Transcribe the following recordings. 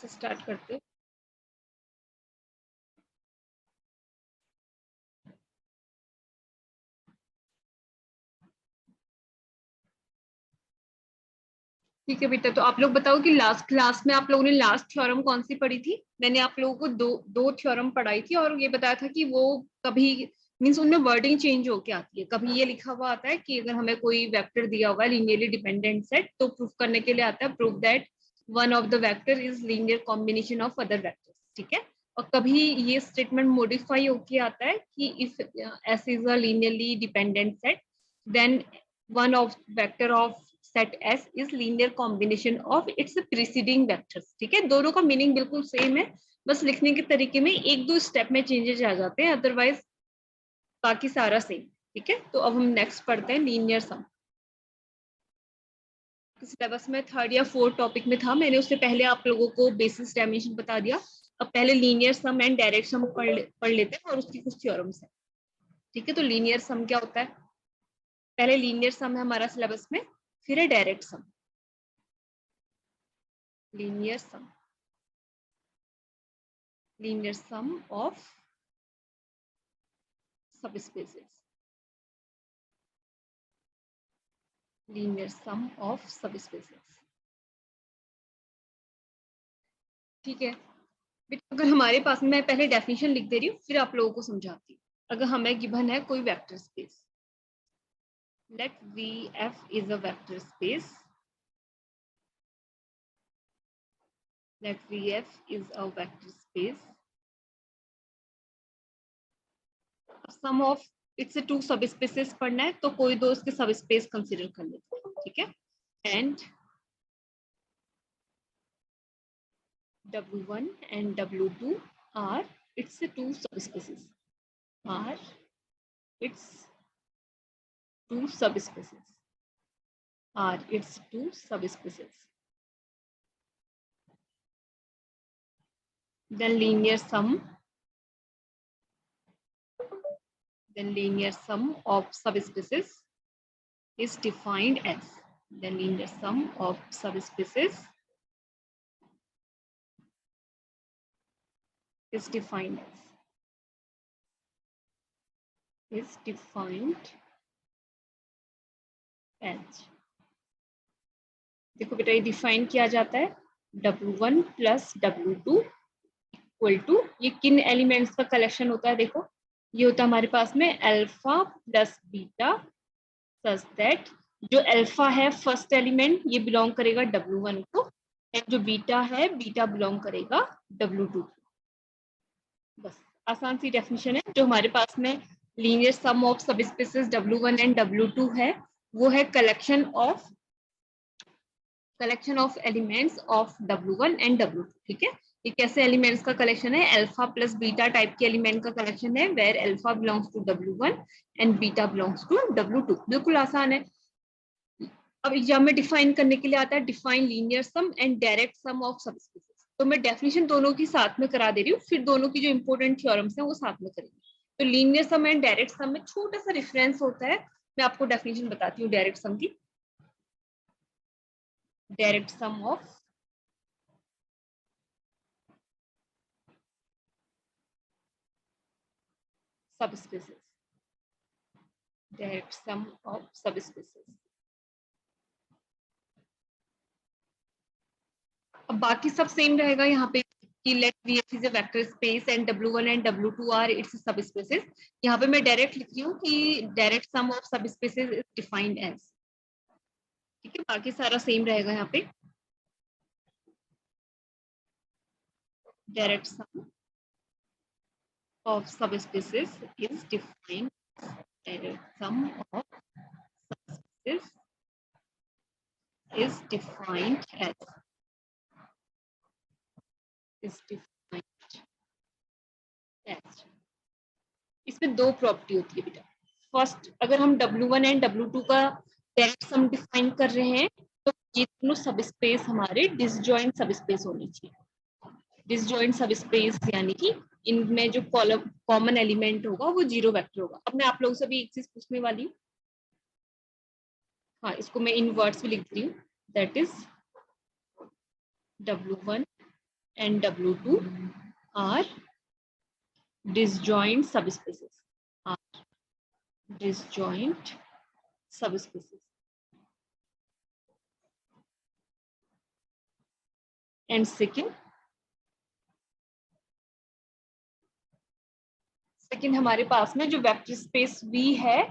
से स्टार्ट करते हैं। ठीक है बेटा, तो आप लोग बताओ कि लास्ट क्लास में आप लोगों ने लास्ट थ्योरम कौन सी पढ़ी थी? मैंने आप लोगों को दो थ्योरम पढ़ाई थी और ये बताया था कि वो कभी मीन्स उनमें वर्डिंग चेंज होके आती है। कभी ये लिखा हुआ आता है कि अगर हमें कोई वेक्टर दिया हुआ है लीनियरली डिपेंडेंट सेट, तो प्रूफ करने के लिए आता है proof that one of the vector is linear combination of other vectors. ठीक है। और कभी ये स्टेटमेंट मॉडिफाई होके आता है कि if S is a linearly dependent set then one of vector of set S is linear combination of its preceding vectors। ठीक है, दोनों का मीनिंग बिल्कुल सेम है, बस लिखने के तरीके में एक दो स्टेप में चेंजेस आ जाते हैं, अदरवाइज बाकी सारा सेम। ठीक है, तो अब हम नेक्स्ट पढ़ते हैं लीनियर सम। सिलेबस में थर्ड या फोर्थ टॉपिक में था, मैंने उससे पहले आप लोगों को बेसिस डायमेंशन बता दिया। अब पहले linear sum and direct sum पढ़ लेते हैं और उसकी कुछ थ्योरम्स है। ठीक है, तो लीनियर सम क्या होता है? पहले लीनियर सम है हमारा सिलेबस में, फिर है direct sum. linear sum of subspaces, linear sum of subspaces। ठीक है बेटा, अगर हमारे पास में, मैं पहले डेफिनेशन लिख दे रही हूँ फिर आप लोगों को समझाती हूँ। अगर हमें गिवन है कोई vector space, let VF is a vector space, let VF is a vector space, sum of its two subspaces पढ़ना है तो कोई दो उसके सब स्पेस कंसिडर कर लेते हैं। ठीक है, and W1 and W2 are its two subspecies, are its two subspecies, are its two subspecies. Then linear sum of subspecies is defined as, the linear sum of subspecies is defined as, देखो बेटा ये define किया जाता है W1 plus W2 equal to, ये किन elements का collection होता है? देखो ये होता है हमारे पास में alpha plus beta, such that जो अल्फा है फर्स्ट एलिमेंट ये बिलोंग करेगा W1 को, एंड जो बीटा है बीटा बिलोंग करेगा W2 को। बस आसान सी डेफिनेशन है। जो हमारे पास में linear sum of subspaces W1 and W2 है वो है collection of elements of W1 and W2। ठीक है, ये कैसे एलिमेंट्स का कलेक्शन है? अल्फा प्लस बीटा टाइप के एलिमेंट का कलेक्शन है, where alpha belongs to W1 and beta belongs to W2। बिल्कुल आसान है। अब एग्जाम में डिफाइन करने के लिए आता है define linear sum and direct sum of subspaces. तो मैं डेफिनेशन दोनों की साथ में करा दे रही हूँ, फिर दोनों की जो इंपॉर्टेंट थ्योरम्स हैं वो साथ में करेंगे। तो linear sum and direct sum में छोटा सा डिफरेंस होता है, मैं आपको डेफिनेशन बताती हूँ डायरेक्ट सम की। Direct sum of subspecies, direct sum of subspecies। अब बाकी सब सेम रहेगा यहाँ पे कि let VF is a vector space and W1 and W2 are its subspaces। यहाँ पे मैं डायरेक्ट लिख रही हूँ कि direct sum of subspaces is defined as। ठीक है, बाकी सारा सेम रहेगा यहाँ पे। Direct sum of subspaces is defined, direct sum of subspaces is defined as, is defined as। इसमें दो प्रॉपर्टी होती है बेटा। फर्स्ट, अगर हम W1 एंड W2 का डायरेक्ट सम डिफाइन कर रहे हैं तो ये दोनों सबस्पेस हमारे डिसजॉइंट सबस्पेस होनी चाहिए। डिसजॉइंट सबस्पेस यानी कि इनमें जो कॉमन एलिमेंट होगा वो जीरो वेक्टर होगा। अब मैं आप लोगों से भी एक चीज पूछने वाली हूँ, हाँ इसको मैं इन वर्ड्स में लिख रही हूँ, that is W1 and W2 are disjoint subspecies. Are disjoint subspecies. And second हमारे पास में जो वेक्टर स्पेस V है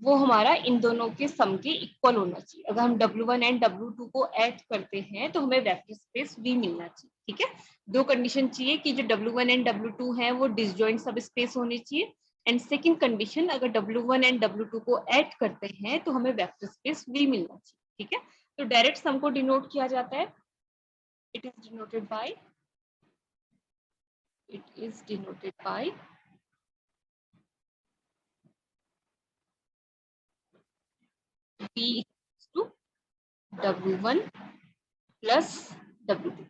वो हमारा इन दोनों के सम के इक्वल होना चाहिए। अगर हम W1 एंड W2 को ऐड करते हैं तो हमें वेक्टर स्पेस V मिलना चाहिए। ठीक है, दो कंडीशन चाहिए कि जो W1 एंड W2 है वो डिसजॉइंट सब स्पेस होनी चाहिए, एंड सेकंड कंडीशन अगर W1 एंड W2 को ऐड करते हैं तो हमें वेक्टर स्पेस V मिलना चाहिए। ठीक है, तो डायरेक्ट सम को डिनोट किया जाता है, it is denoted by V to W1 plus W2।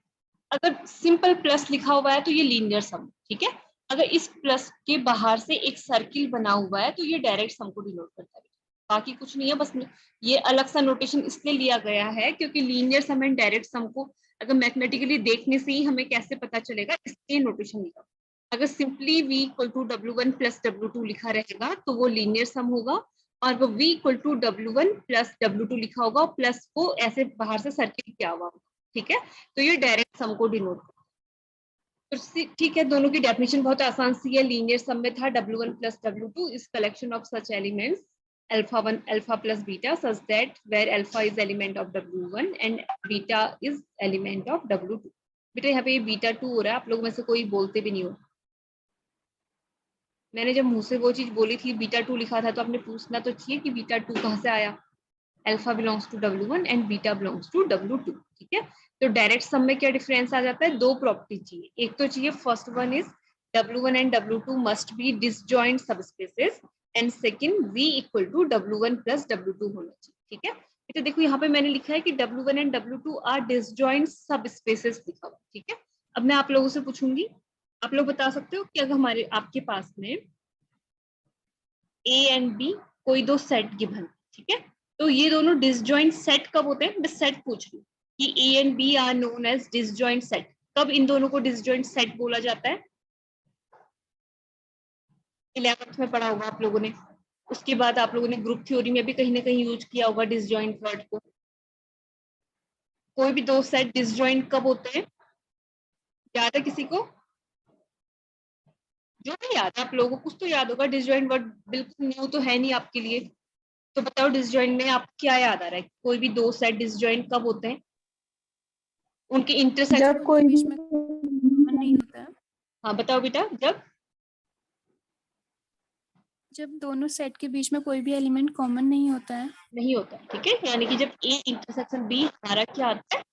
अगर सिंपल प्लस लिखा हुआ है तो ये लीनियर सम। ठीक है, अगर इस प्लस के बाहर से एक सर्किल बना हुआ है तो ये डायरेक्ट सम को डिनोट करता है। बाकी कुछ नहीं है, बस ये अलग सा नोटेशन इसलिए लिया गया है क्योंकि linear sum and direct sum को अगर मैथमेटिकली देखने से ही हमें कैसे पता चलेगा, इसलिए नोटेशन लिखा। अगर simply V equal to W1 plus W2 लिखा रहेगा तो वो लीनियर सम होगा, और वो V equal to W1 plus W2 लिखा होगा और प्लस को ऐसे बाहर से सर्किल किया हुआ होगा। ठीक है, तो ये डायरेक्ट सम को डिनोट करता है। तो ठीक है, दोनों की डेफिनेशन बहुत आसान सी है। लीनियर सम में था W1 plus W2 is collection of such elements alpha 1 alpha plus beta such that where alpha is element of W1 and beta is element of W2। बेटा यहाँ पे ये बीटा 2 हो रहा है, आप लोग में से कोई बोलते भी नहीं हो। मैंने जब मुंह से वो चीज बोली थी बीटा 2 लिखा था तो आपने पूछना तो चाहिए कि बीटा 2 कहाँ से आया। Alpha belongs to W1 and beta belongs to W2। ठीक है, तो डायरेक्ट सम में क्या डिफरेंस आ जाता है, दो प्रॉपर्टी चाहिए। एक तो चाहिए first one is W1 and W2 must be disjoint subspaces, and second V equal to W1 plus W2 होना चाहिए। ठीक है, तो देखो यहाँ पे मैंने लिखा है कि W1 and W2 are disjoint subspaces लिखा हुआ। ठीक है, अब मैं आप लोगों से पूछूंगी, आप लोग बता सकते हो कि अगर हमारे आपके पास में A एंड B कोई दो सेट गिवन, ठीक है, तो ये दोनों डिसजॉइंट सेट कब होते हैं, मैं सेट पूछ रही हूँ कि A and B are known as disjoint set. कब इन दोनों को डिसजॉइंट सेट बोला जाता है, 11th में पढ़ा होगा आप लोगों ने। उसके बाद आप लोगों ने ग्रुप थ्योरी में भी कहीं ना कहीं यूज किया होगा डिसजॉइंट वर्ड को। कोई भी दो सेट डिसजॉइंट कब होते हैं, याद है किसी को? जो भी याद है आप लोगों को, कुछ तो याद होगा। डिसजॉइंट वर्ड बिल्कुल न्यू तो है नहीं आपके लिए, तो बताओ डिसजॉइंट में आप क्या याद आ रहा है, कोई भी दो सेट डिसजॉइंट कब होते हैं, उनके इंटरसेक्शन जब कोई बीच में कॉमन नहीं होता है। हाँ बताओ बेटा, जब दोनों सेट के बीच में कोई भी एलिमेंट कॉमन नहीं होता है। नहीं होता। ठीक है, यानी कि जब A इंटरसेक्शन B हमारा क्या आता है,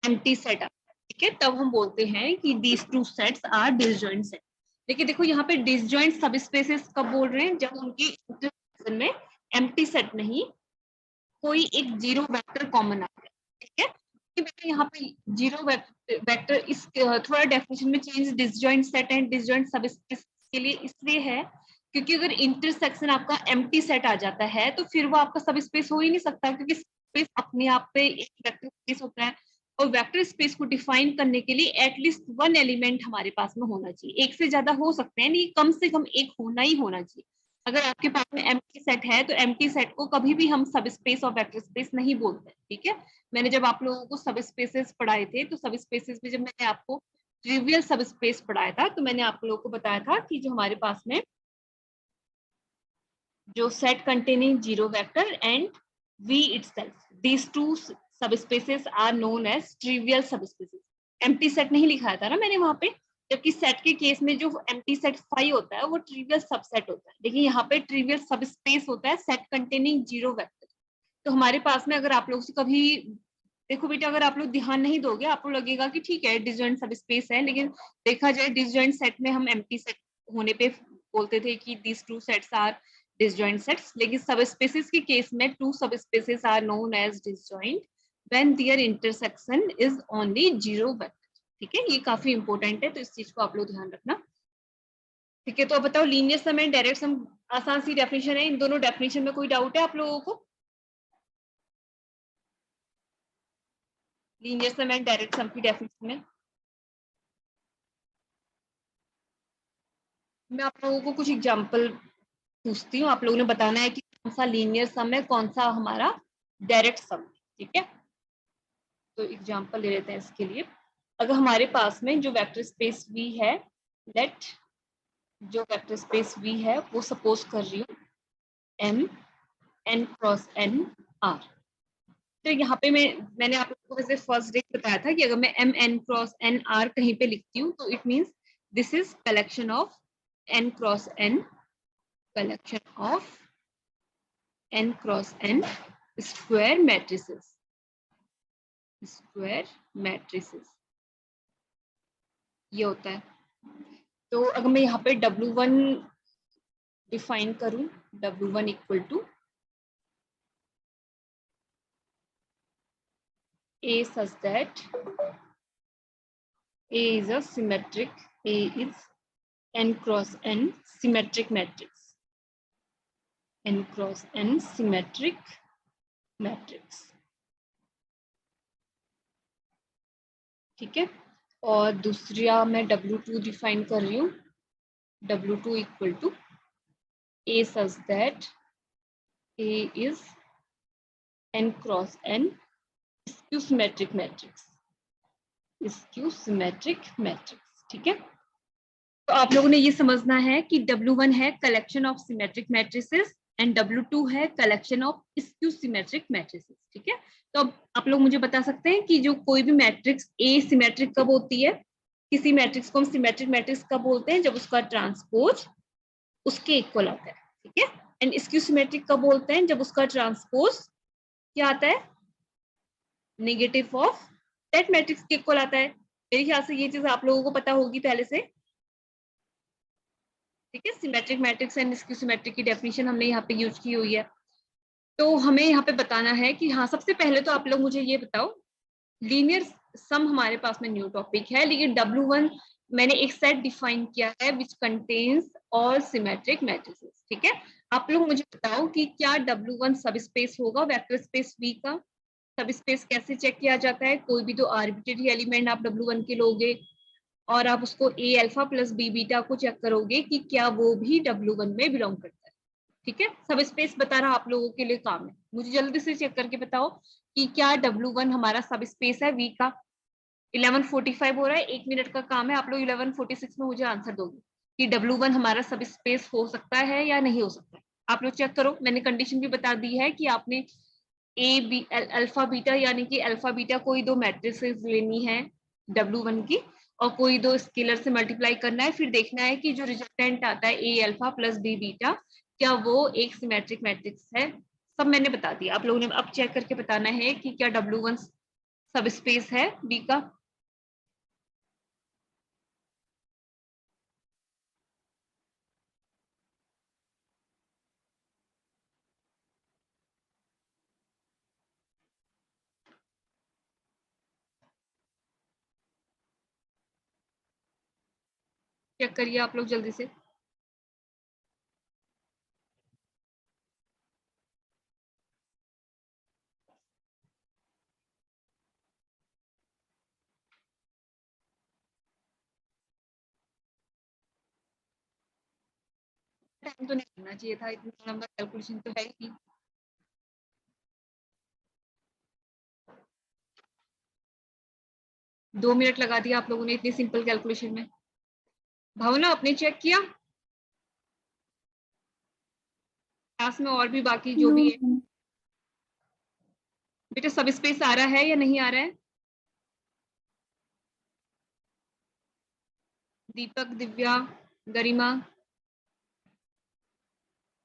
एम्प्टी सेट आता है। ठीक है, तब हम बोलते हैं कि these two sets are disjoint set. देखिए देखो यहाँ पे डिसजॉइंट सबस्पेसेस कब बोल रहे हैं, जब उनकी इंटरसेक्शन में एम्प्टी सेट नहीं, कोई एक जीरो वेक्टर कॉमन आ गया। ठीक है, बेटा यहाँ पे जीरो वेक्टर इस थोड़ा डेफिनेशन में change disjoint set and disjoint subspace के लिए इसलिए है क्योंकि अगर इंटरसेक्शन आपका एम्प्टी सेट आ जाता है तो फिर वो आपका सब स्पेस हो ही नहीं सकता, क्योंकि स्पेस अपने आप पे एक वेक्टर स्पेस होता है, और वेक्टर स्पेस को डिफाइन करने के लिए एटलीस्ट वन एलिमेंट हमारे पास में होना चाहिए। एक से ज्यादा हो सकते हैं नहीं, कम से कम एक होना ही होना चाहिए। अगर आपके पास में एम्प्टी सेट है तो एम्प्टी सेट को कभी भी हम सब स्पेस और वेक्टर स्पेस नहीं बोलते। ठीक है, मैंने जब आप लोगों को सब स्पेसेस पढ़ाए थे तो सब स्पेसेस में जब मैंने आपको ट्रिवियल सब स्पेस पढ़ाया था तो मैंने आप लोगों को बताया था कि जो हमारे पास में जो set containing zero vector and V itself, these two subspaces are known as trivial subspaces। empty set नहीं लिखाया था ना मैंने वहां पे, जबकि सेट के केस में जो empty set phi होता है वो trivial सबसेट होता है, लेकिन यहाँ पे trivial subspace होता है set containing zero vector। तो हमारे पास में अगर आप लोग से कभी देखो बेटा, अगर आप लोग ध्यान नहीं दोगे आपको लगेगा कि ठीक है डिसजॉइंट सबस्पेस है, लेकिन देखा जाए डिसजॉइंट सेट में हम एम्प्टी सेट होने पे बोलते थे कि these two sets are disjoint sets, लेकिन सबस्पेसेस के केस में two subspaces are known as disjoint when their intersection is only zero vector. ठीक है, ये काफी इंपॉर्टेंट है तो इस चीज को आप लोग ध्यान रखना। ठीक है, तो अब बताओ linear sum and direct sum आसान सी डेफिनेशन है, इन दोनों डेफिनेशन में कोई डाउट है आप लोगों को? Linear sum and direct sum की डेफिनेशन में मैं आप लोगों को कुछ एग्जांपल पूछती हूँ, आप लोगों ने बताना है कि कौन सा लीनियर सम है, कौन सा हमारा डायरेक्ट सम, ठीक है। तो एग्जांपल ले लेते हैं इसके लिए। अगर हमारे पास में जो वेक्टर स्पेस V है, लेट जो वेक्टर स्पेस V है वो सपोज कर रही हूँ M n cross n R। तो यहाँ पे मैंने आप लोगों को वैसे फर्स्ट डे बताया था कि अगर मैं M n cross n R कहीं पे लिखती हूँ तो it means this is collection of n cross n, collection of n cross n square matrices, square matrices ये होता है। तो अगर मैं यहाँ पे W1 डिफाइन करूं, W1 equal to A such that A is a symmetric, A is n cross n symmetric matrix, n cross n symmetric matrix, ठीक है। और दूसरा मैं W2 डिफाइन कर रही हूँ, W2 equal to A such that A is n cross n skew symmetric matrix, skew symmetric matrix, ठीक है। तो आप लोगों ने ये समझना है कि W1 है collection of symmetric matrices and W2 है collection of skew symmetric matrices, ठीक है। तो अब आप लोग मुझे बता सकते हैं कि जो कोई भी मैट्रिक्स ए सिमेट्रिक कब होती है, किसी मैट्रिक्स को हम सिमेट्रिक मैट्रिक्स कब बोलते हैं, जब उसका ट्रांसपोज उसके इक्वल आता है, ठीक है। एंड स्क्यू सिमेट्रिक कब बोलते हैं, जब उसका ट्रांसपोज क्या आता है, नेगेटिव ऑफ दैट मैट्रिक्स के इक्वल आता है। मेरे ख्याल से ये चीज आप लोगों को पता होगी पहले से, ठीक है। Symmetric matrix and skew symmetric की डेफिनेशन हमने यहाँ पे यूज की हुई है। तो हमें यहाँ पे बताना है कि हाँ, सबसे पहले तो आप लोग मुझे ये बताओ, लीनियर सम हमारे पास में न्यू टॉपिक है, लेकिन W1 मैंने एक सेट डिफाइन किया है which contains all symmetric matrices, ठीक है। आप लोग मुझे बताओ कि क्या W1 सब स्पेस होगा वेक्टर स्पेस V का। सब स्पेस कैसे चेक किया जाता है, कोई भी दो आर्बिट्रेरी एलिमेंट आप W1 के लोगे और आप उसको A alpha plus B beta को चेक करोगे कि क्या वो भी W1 में बिलोंग करता है, ठीक है। सब स्पेस बता रहा आप लोगों के लिए काम है, मुझे जल्दी से चेक करके बताओ कि क्या W1 हमारा सब स्पेस है V का। 11:45 हो रहा है, 1 मिनट का काम है, आप लोग 11:46 में मुझे आंसर दोगे कि W1 हमारा सब स्पेस हो सकता है या नहीं हो सकता है। आप लोग चेक करो, मैंने कंडीशन भी बता दी है कि आपने ए बी अल्फा बीटा यानी कि अल्फा बीटा कोई दो मैट्रिसेस लेनी है W1 की और कोई दो स्केलर से मल्टीप्लाई करना है, फिर देखना है कि जो रिजल्टेंट आता है ए अल्फा प्लस बी बीटा क्या वो एक सिमेट्रिक मैट्रिक्स है। सब मैंने बता दिया, आप लोगों ने अब चेक करके बताना है कि क्या W1 सब स्पेस है बी का। चेक करिए आप लोग जल्दी से। टाइम तो नहीं करना चाहिए था, इतना लंबा कैलकुलेशन तो है ही। 2 मिनट लगा दिया आप लोगों ने इतनी सिंपल कैलकुलेशन में। भावना आपने चेक किया क्लास में और भी बाकी जो नो भी है, बेटा सब स्पेस आ रहा है या नहीं आ रहा है। दीपक, दिव्या, गरिमा,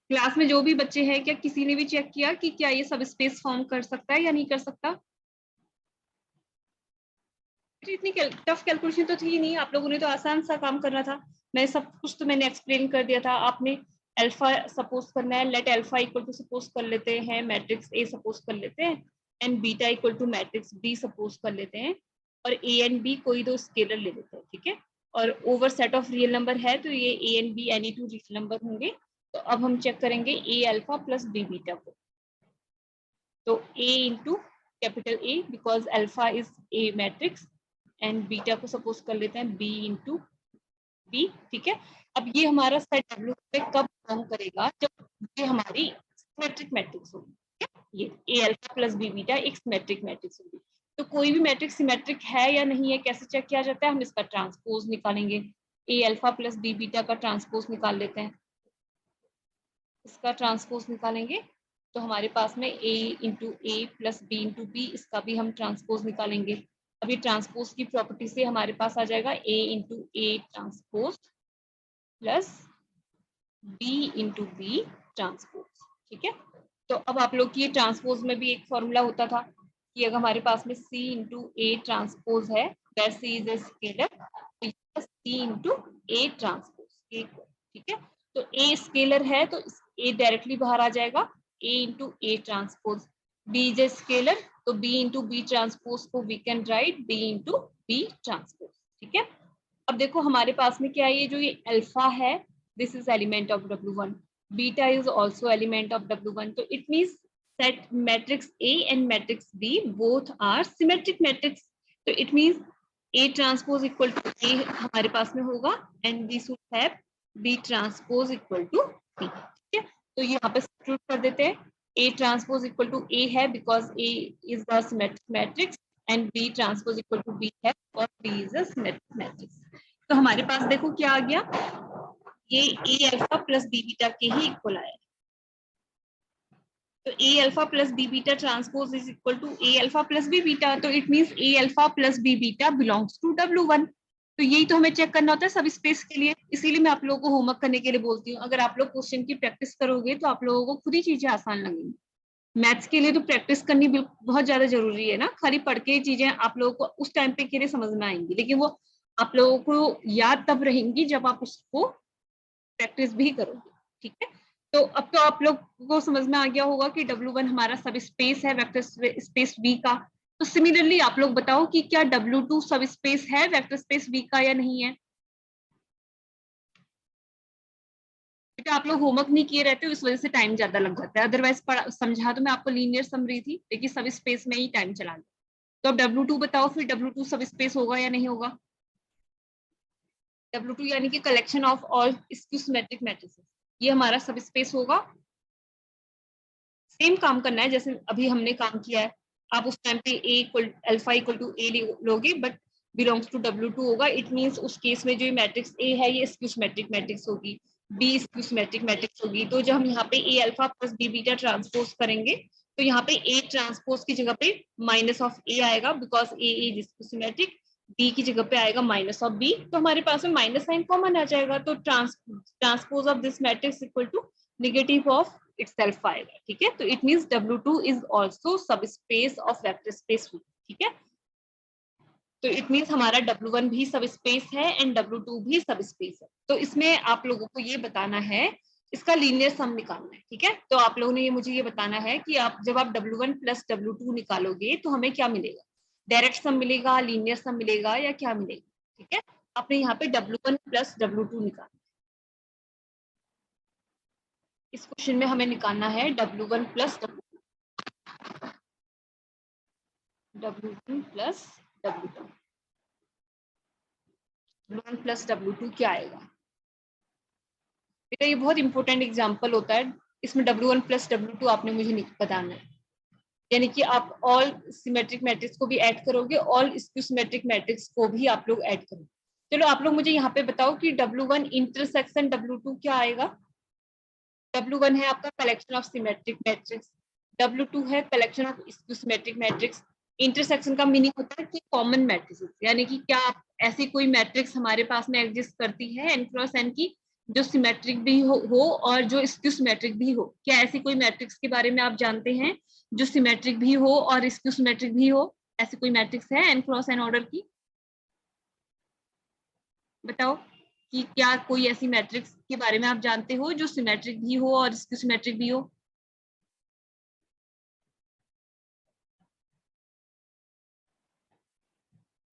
क्लास में जो भी बच्चे हैं क्या किसी ने भी चेक किया कि क्या ये सब स्पेस फॉर्म कर सकता है या नहीं कर सकता। इतनी टफ कैलकुलेशन तो थी नहीं, आप लोगों ने तो आसान सा काम करना था। मैं सब कुछ तो मैंने एक्सप्लेन कर दिया था। आपने अल्फा सपोज करना है, let alpha equal to suppose कर लेते हैं मैट्रिक्स ए सपोज कर लेते हैं and beta equal to matrix B suppose कर लेते हैं और ए एंड बी कोई दो स्केलर ले लेते हैं, ठीक है। और over set of real number है तो ये ए and be any two real number होंगे। तो अब हम चेक करेंगे ए अल्फा प्लस बी बीटा को। तो a into capital A because alpha is a matrix and beta को सपोज कर लेते हैं b इंटू बी, ठीक है। अब ये हमारा सेट W पे कब बिलोंग करेगा, जब ये हमारी सिमेट्रिक मैट्रिक्स होगी, ठीक है। ये ए अल्फा प्लस बी बीटा एक सिमेट्रिक मैट्रिक्स होगी। तो कोई भी मैट्रिक्स सिमेट्रिक है या नहीं है कैसे चेक किया जाता है, हम इसका ट्रांसपोज निकालेंगे। ए अल्फा प्लस बी बीटा का ट्रांसपोज निकाल लेते हैं, इसका ट्रांसपोज निकालेंगे तो हमारे पास में a into A plus B into B, इसका भी हम ट्रांसपोज निकालेंगे। अब ये ट्रांसपोज की प्रॉपर्टी से हमारे पास आ जाएगा a into A transpose plus b into B transpose, ठीक है। तो अब आप लोग की ये ट्रांसपोज में भी एक फॉर्मूला होता था कि अगर हमारे पास में c इंटू ए ट्रांसपोज है where c is a scalar, तो c इंटू ए ट्रांसपोज, ठीक है। तो a स्केलर है तो a डायरेक्टली बाहर आ जाएगा, a into A transpose. b is a scalar तो b इंटू बी ट्रांसपोज को we can write b into B transpose, ठीक है। अब देखो हमारे पास में क्या है, ये जो ये अल्फा है this is element of W1, beta is also element of W1, तो it means set matrix A and matrix B both are symmetric matrix. तो it means A transpose equal to A हमारे पास में होगा and we should have B transpose equal to B, ठीक है। तो यहाँ पे सब्स्टिट्यूट कर देते हैं, A transpose equal to A है because A is the symmetric matrix and B transpose equal to B है because B is a symmetric matrix. तो हमारे पास देखो क्या आ गया, ये A alpha plus B beta के ही इक्वल आया। तो A alpha plus B beta transpose is equal to A alpha plus B beta, तो it means A alpha plus B beta belongs to W1। तो यही तो हमें चेक करना होता है सब स्पेस के लिए, इसीलिए मैं आप लोगों को होमवर्क करने के लिए बोलती हूँ। अगर आप लोग क्वेश्चन की प्रैक्टिस करोगे तो आप लोगों को खुद ही चीजें आसान लगेंगी। मैथ्स के लिए तो प्रैक्टिस करनी बहुत ज्यादा जरूरी है ना, खाली पढ़ के चीजें आप लोगों को उस टाइम पे के लिए समझ में आएंगी, लेकिन वो आप लोगों को याद तब रहेंगी जब आप उसको प्रैक्टिस भी करोगे, ठीक है। तो अब तो आप लोग को समझ में आ गया होगा कि W1 हमारा सब स्पेस है वेक्टर स्पेस V का। तो सिमिलरली आप लोग बताओ कि क्या W2 सब स्पेस है वेक्टर स्पेस V का या नहीं है। बेटा आप लोग होमवर्क नहीं किए रहते हो इस वजह से टाइम ज्यादा लग जाता है, अदरवाइज समझा तो मैं आपको लीनियर समरी थी लेकिन सब स्पेस में ही टाइम चला गया। तो अब W2 बताओ फिर W2 सब स्पेस होगा या नहीं होगा। W2 यानी कि collection of all skew symmetric matrices, ये हमारा सब स्पेस होगा। सेम काम करना है जैसे अभी हमने काम किया है, आप उस टाइम पे A equal alpha equal to A लोगे बट बिलोंग्स टू W2 होगा, इट मींस उस केस में जो ये मैट्रिक्स A है ये स्क्यू सिमेट्रिक मैट्रिक्स होगी, B स्क्यू सिमेट्रिक मैट्रिक्स होगी। तो जब हम यहाँ पे A alpha plus B beta transpose करेंगे तो यहाँ पे A ट्रांसपोज की जगह पे माइनस ऑफ A आएगा because A is skew symmetric, B की जगह पे आएगा माइनस ऑफ B, तो हमारे पास में माइनस साइन कॉमन आ जाएगा, तो transpose of this matrix equal to negative of itself आएगा, ठीक है। तो it means W2 is also subspace of vector space V, ठीक है। तो इट मींस हमारा W1 भी सबस्पेस है एंड W2 भी सबस्पेस है। तो इसमें आप लोगों को ये बताना है, इसका लीनियर सम निकालना है, ठीक है। तो आप लोगों ने मुझे ये बताना है कि आप जब आप W1 प्लस W2 निकालोगे तो हमें क्या मिलेगा, डायरेक्ट सम मिलेगा, लीनियर सम मिलेगा या क्या मिलेगा, ठीक है। आपने यहाँ पे W1 प्लस W2 निकाला, इस क्वेश्चन में हमें निकालना है W1 plus W1 plus W2, W1 plus W2 क्या आएगा बेटा, ये बहुत इंपॉर्टेंट एग्जांपल होता है, इसमें W1 प्लस W2 आपने मुझे बताना है, यानी कि आप ऑल सिमेट्रिक मैट्रिक्स को भी ऐड करोगे, ऑल स्क्यू सिमेट्रिक मैट्रिक्स को भी आप लोग ऐड करोगे। चलो आप लोग मुझे यहाँ पे बताओ कि W1 इंटरसेक्शन W2 क्या आएगा। W1 है आपका collection of symmetric matrix, W2 है collection of skew symmetric matrix. Intersection का मीनिंग होता है कि कॉमन मैट्रिक्स, यानी कि क्या ऐसी कोई मैट्रिक्स हमारे पास में एग्जिस्ट करती है n क्रॉस n की जो सिमेट्रिक भी हो और जो स्क्यू सिमेट्रिक भी हो। क्या ऐसी कोई मैट्रिक्स के बारे में आप जानते हैं जो सिमेट्रिक भी हो और स्क्यू सिमेट्रिक भी हो, ऐसी कोई मैट्रिक्स है n क्रॉस n ऑर्डर की, बताओ कि क्या कोई ऐसी मैट्रिक्स के बारे में आप जानते हो जो सिमेट्रिक भी हो और स्क्यू सिमेट्रिक भी हो।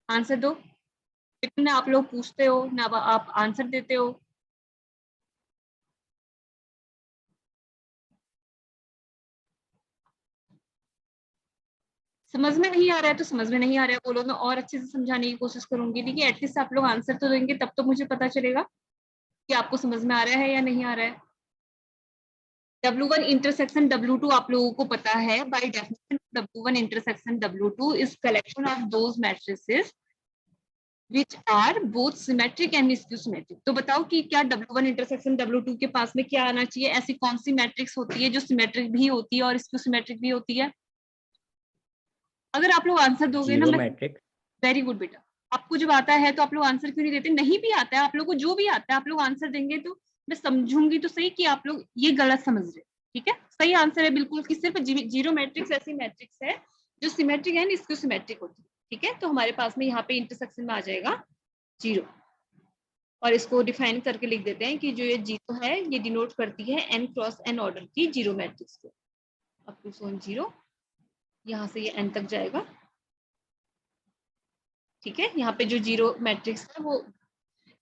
आंसर दो, ना आप लोग पूछते हो ना आप आंसर देते हो। समझ में नहीं आ रहा है तो समझ में नहीं आ रहा है बोलो, मैं और अच्छे से समझाने की कोशिश करूंगी। ठीक है, एटलीस्ट आप लोग आंसर तो देंगे, तब तो मुझे पता चलेगा कि आपको समझ में आ रहा है या नहीं आ रहा है। W1 इंटरसेक्शन W2 आप लोगों को पता है by definition, W1 intersection W2 is collection of those matrices which are both symmetric and skew symmetric। तो बताओ कि क्या W1 इंटरसेक्शन W2 के पास में क्या आना चाहिए? ऐसी कौन सी मैट्रिक्स होती है जो सिमेट्रिक भी होती है और स्क्यू सिमेट्रिक भी होती है? अगर आप लोग आंसर दोगे ना, मैं मैट्रिक। वेरी गुड बेटा। आपको जब आता है तो आप लोग आंसर क्यों नहीं देते? नहीं भी आता है आप लोग को, जो भी आता है आप लोग आंसर देंगे तो मैं समझूंगी तो सही कि आप लोग ये गलत समझ रहे। ठीक है, सही आंसर है बिल्कुल कि सिर्फ जीरो मैट्रिक्स ऐसी मैट्रिक्स है जो सिमेट्रिक एंड स्क्यू सिमेट्रिक होती है। ठीक है, तो हमारे पास में यहाँ पे इंटरसेक्शन में आ जाएगा 0, और इसको डिफाइन करके लिख देते हैं कि जो ये जीरो है ये डिनोट करती है n क्रॉस n ऑर्डर की जीरो मैट्रिक्स को। अप टू सोन 0, यहाँ से ये n तक जाएगा। ठीक है, यहाँ पे जो जीरो मैट्रिक्स है वो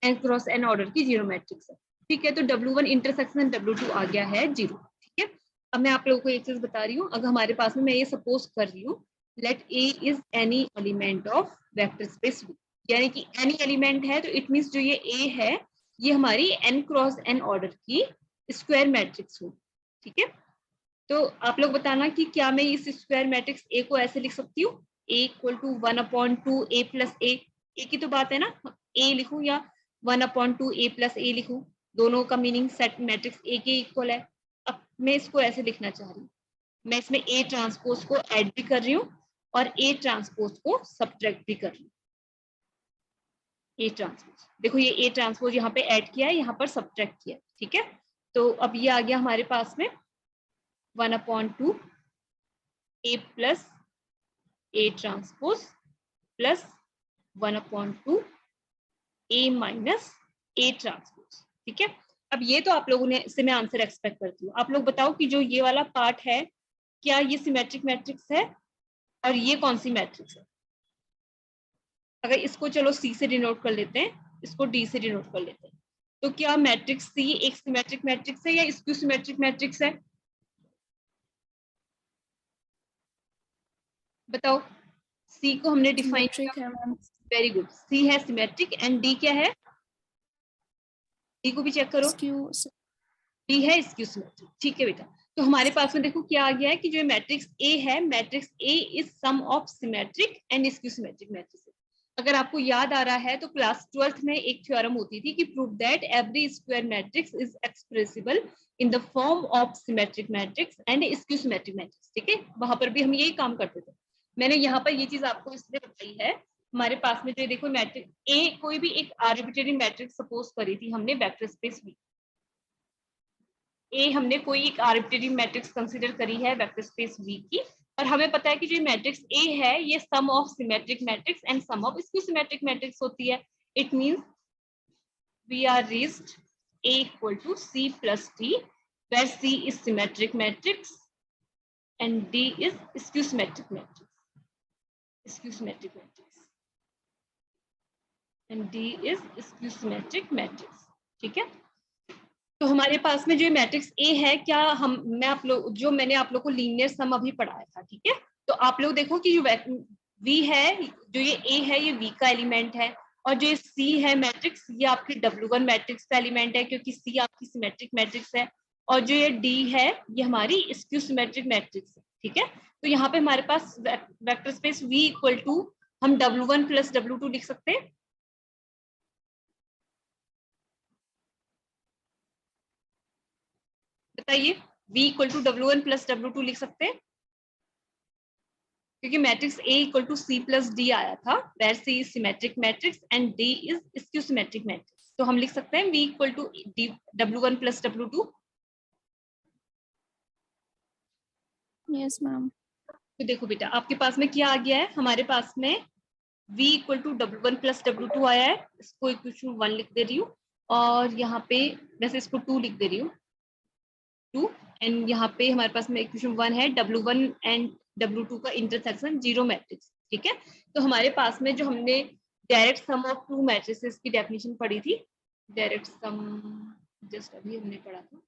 n क्रॉस n ऑर्डर की जीरो मैट्रिक्स है। ठीक है, तो W1 इंटरसेक्शन W2 आ गया है 0। ठीक है, अब मैं आप लोगों को एक चीज बता रही हूँ। अगर हमारे पास में, मैं ये सपोज कर रही हूँ, let A is any element of vector space V, यानी कि एनी एलिमेंट है तो इट मींस जो ये A है ये हमारी n क्रॉस n ऑर्डर की स्क्वायर मैट्रिक्स हो। ठीक है, तो आप लोग बताना कि क्या मैं इस स्क्वायर मैट्रिक्स A को ऐसे लिख सकती हूँ, A equal to 1/2 A plus A। A की तो बात है ना, A लिखूं या 1/2 A प्लस A लिखूं, दोनों का मीनिंग सेट मैट्रिक्स A के इक्वल है। अब मैं इसको ऐसे लिखना चाह रही हूँ, मैं इसमें A ट्रांसपोज को ऐड भी कर रही हूँ और A ट्रांसपोज को सब्ट्रैक्ट भी कर रही हूँ। A ट्रांसपोज, देखो ये A ट्रांसपोज यहाँ पे ऐड किया है, यहाँ पर सब्ट्रैक्ट किया है। ठीक है, तो अब ये आ गया हमारे पास में 1/2 A plus A transpose plus 1/2 A minus A transpose. ठीक है, अब ये तो आप लोगों ने से मैं आंसर एक्सपेक्ट करती हूँ। आप लोग बताओ कि जो ये वाला पार्ट है क्या ये सिमेट्रिक मैट्रिक्स है और ये कौन सी मैट्रिक्स है? अगर इसको चलो C से डिनोट कर लेते हैं, इसको D से डिनोट कर लेते हैं, तो क्या मैट्रिक्स C एक सिमेट्रिक मैट्रिक्स है या स्क्यू सिमेट्रिक मैट्रिक्स है? बताओ, C को हमने डिफाइन किया, सिमेट्रिक है मैम। वेरी गुड, C है सिमेट्रिक एंड D क्या है? D को भी चेक करो, स्क्यू D है स्क्यू सिमेट्रिक। ठीक है बेटा, तो हमारे पास में देखो क्या आ गया है कि जो मैट्रिक्स A है, matrix A is sum of symmetric and skew symmetric matrix. अगर आपको याद आ रहा है तो क्लास 12th में एक थ्योरम होती थी कि prove that every square matrix is expressible in the form of symmetric matrix and skew symmetric matrix. ठीक है, वहां पर भी हम यही काम करते थे। मैंने यहाँ पर ये चीज आपको इसलिए बताई है, हमारे पास में जो देखो मैट्रिक्स ए कोई भी एक आर्बिट्रेरी मैट्रिक्स सपोज करी थी हमने वेक्टर स्पेस में, ए हमने कोई एक आर्बिट्रेरी मैट्रिक्स कंसीडर करी है वेक्टर स्पेस V की, और हमें पता है कि जो मैट्रिक्स A है ये sum of symmetric matrix and sum of skew symmetric matrix होती है। It means we are reached A equal to C plus D where C is symmetric matrix and D is skew symmetric matrix, skew symmetric matrix and D is skew symmetric matrix। ठीक है, तो हमारे पास में जो matrix A है, क्या हम मैं आप लोग जो मैंने आप लोग को लीनियर सम अभी पढ़ाया था। ठीक है, तो आप लोग देखो कि जो V है, जो ये ए है ये V का एलिमेंट है, और जो ये C है मैट्रिक्स ये आपकी W1 मैट्रिक्स का एलिमेंट है क्योंकि C आपकी सिमेट्रिक मैट्रिक्स है, और जो ये D है ये हमारी स्क्यू सिमेट्रिक मैट्रिक्स है। ठीक है, तो यहाँ पे हमारे पास vector space V equal to हम W1 प्लस W2 लिख सकते हैं। बताइए, V equal to W1 plus W2 लिख सकते हैं क्योंकि matrix A equal to C plus D आया था, where C is symmetric matrix and D is skew symmetric matrix। तो हम लिख सकते हैं V equal to W1 plus W2। Yes ma'am. तो देखो बेटा आपके पास में क्या आ गया है, हमारे पास में V equal to W1 plus W2 आया है, इसको इक्वेशन 1 लिख दे रही हूँ, और यहाँ पे वैसे इसको 2 लिख दे रही हूँ 2, एंड यहाँ पे हमारे पास में इक्वेशन 1 है W1 एंड W2 का इंटरसेक्शन जीरो मैट्रिक्स। ठीक है, तो हमारे पास में जो हमने direct sum of to matrices की डेफिनेशन पढ़ी थी, डायरेक्ट सम जस्ट अभी हमने पढ़ा था,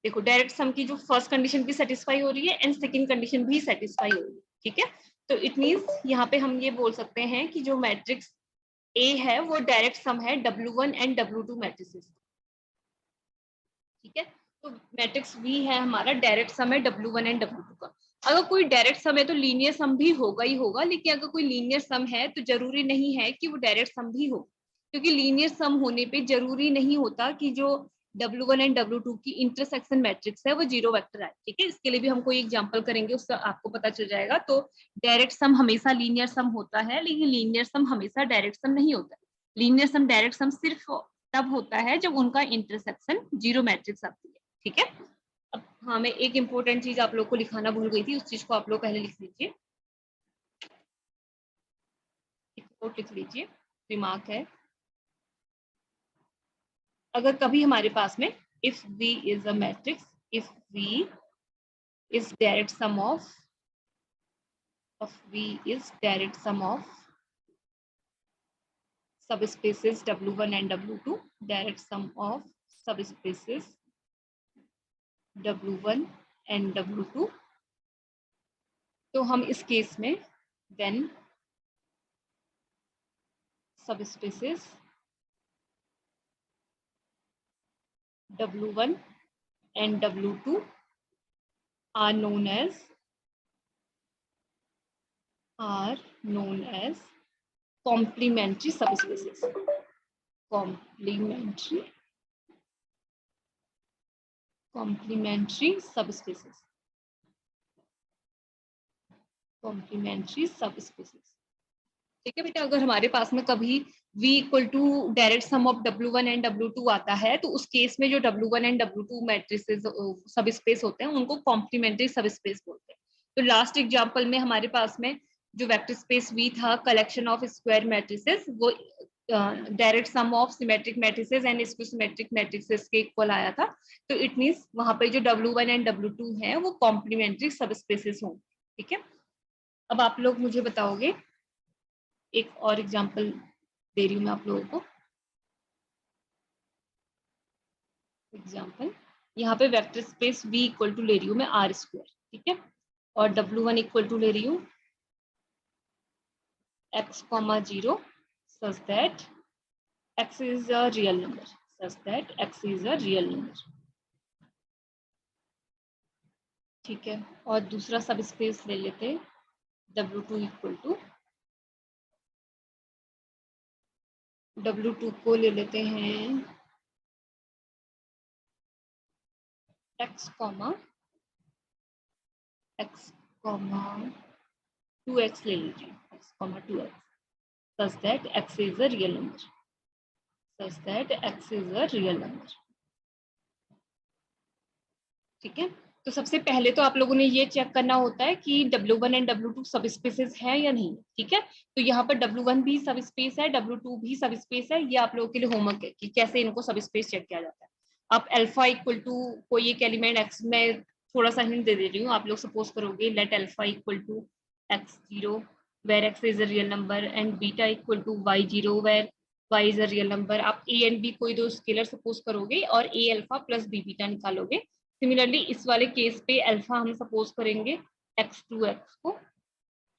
देखो डायरेक्ट सम की जो फर्स्ट कंडीशन भी सेटिस्फाई हो रही है एंड सेकंड कंडीशन भी सेटिस्फाई हो रही है, ठीक है। तो इट मींस यहाँ पे हम ये बोल सकते हैं कि जो मैट्रिक्स ए है वो डायरेक्ट सम है W1 एंड W2 मैट्रिसेस, ठीक है। तो मैट्रिक्स V है हमारा डायरेक्ट सम है W1 एंड W2 का। अगर कोई डायरेक्ट सम है तो लीनियर सम भी होगा ही होगा, लेकिन अगर कोई लीनियर सम है तो जरूरी नहीं है कि वो डायरेक्ट सम भी हो, क्योंकि लीनियर सम होने पे जरूरी नहीं होता कि जो W1 एंड W2 की इंटरसेक्शन मैट्रिक्स है वो जीरो वेक्टर है, ठीक है। इसके लिए भी हम कोई एग्जांपल करेंगे, उससे आपको पता चल जाएगा। तो डायरेक्ट सम हमेशा लीनियर सम होता है, लेकिन लीनियर सम हमेशा डायरेक्ट सम नहीं होता। लीनियर सम डायरेक्ट सम सिर्फ तब होता है जब उनका इंटरसेक्शन जीरो मैट्रिक्स आती है, ठीक है। अब हाँ, मैं एक इंपॉर्टेंट चीज आप लोग को लिखाना भूल गई थी, उस चीज को आप लोग पहले लिख लीजिए, लिख लीजिए। दिमाग है, अगर कभी हमारे पास में if V is a matrix, if V is direct sum of V is direct sum of subspaces W1 and W2, direct sum of subspaces W1 and W2, तो हम इस केस में then subspaces W1 and W2 are known as complementary subspaces. Complementary subspaces. Complementary subspaces. ठीक है बेटा, अगर हमारे पास में कभी V equal to direct sum of W1 and W2 आता है, तो उस केस में जो W1 एंड W2 मैट्रिसेस सब स्पेस होते हैं उनको कॉम्प्लीमेंट्री सब स्पेस बोलते हैं। तो लास्ट एग्जांपल में हमारे पास में जो वेक्टर स्पेस V था, कलेक्शन ऑफ स्क्वायर मैट्रिसेस, वो direct sum of symmetric matrices and square matrices के इक्वल आया था। तो इट मींस वहां पे जो W1 एंड W2 है वो कॉम्प्लीमेंट्री सब स्पेसेस होंगे, ठीक है। अब आप लोग मुझे बताओगे, एक और एग्जांपल दे रही हूँ मैं आप लोगों को। एग्जांपल यहाँ पे vector space V equal to ले रही हूँ मैं R², ठीक है, और W1 इक्वल टू ले रही हूँ x,0 such that x is a real number, ठीक है। और दूसरा सब स्पेस ले लेते हैं W2 इक्वल टू, W2 को ले लेते हैं x, 2x ले लीजिए, x, 2x, such that x is a real number, ठीक है। तो सबसे पहले तो आप लोगों ने ये चेक करना होता है कि W1 एंड W2 सब स्पेसेस है या नहीं, ठीक है। तो यहाँ पर W1 भी सब स्पेस है, W2 भी सब स्पेस है। ये आप लोगों के लिए होमवर्क है कि कैसे इनको सब स्पेस चेक किया जाता है। आप अल्फा इक्वल टू कोई एक एलिमेंट x में थोड़ा सा हिंट दे रही हूँ, आप लोग सपोज करोगे let alpha equal to x0 where x is a real number and beta equal to y0 where y is a real number. आप a एंड b कोई दो स्केलर सपोज करोगे और a alpha plus b beta निकालोगे। Similarly इस वाले case पे alpha हम सपोज करेंगे x2x को,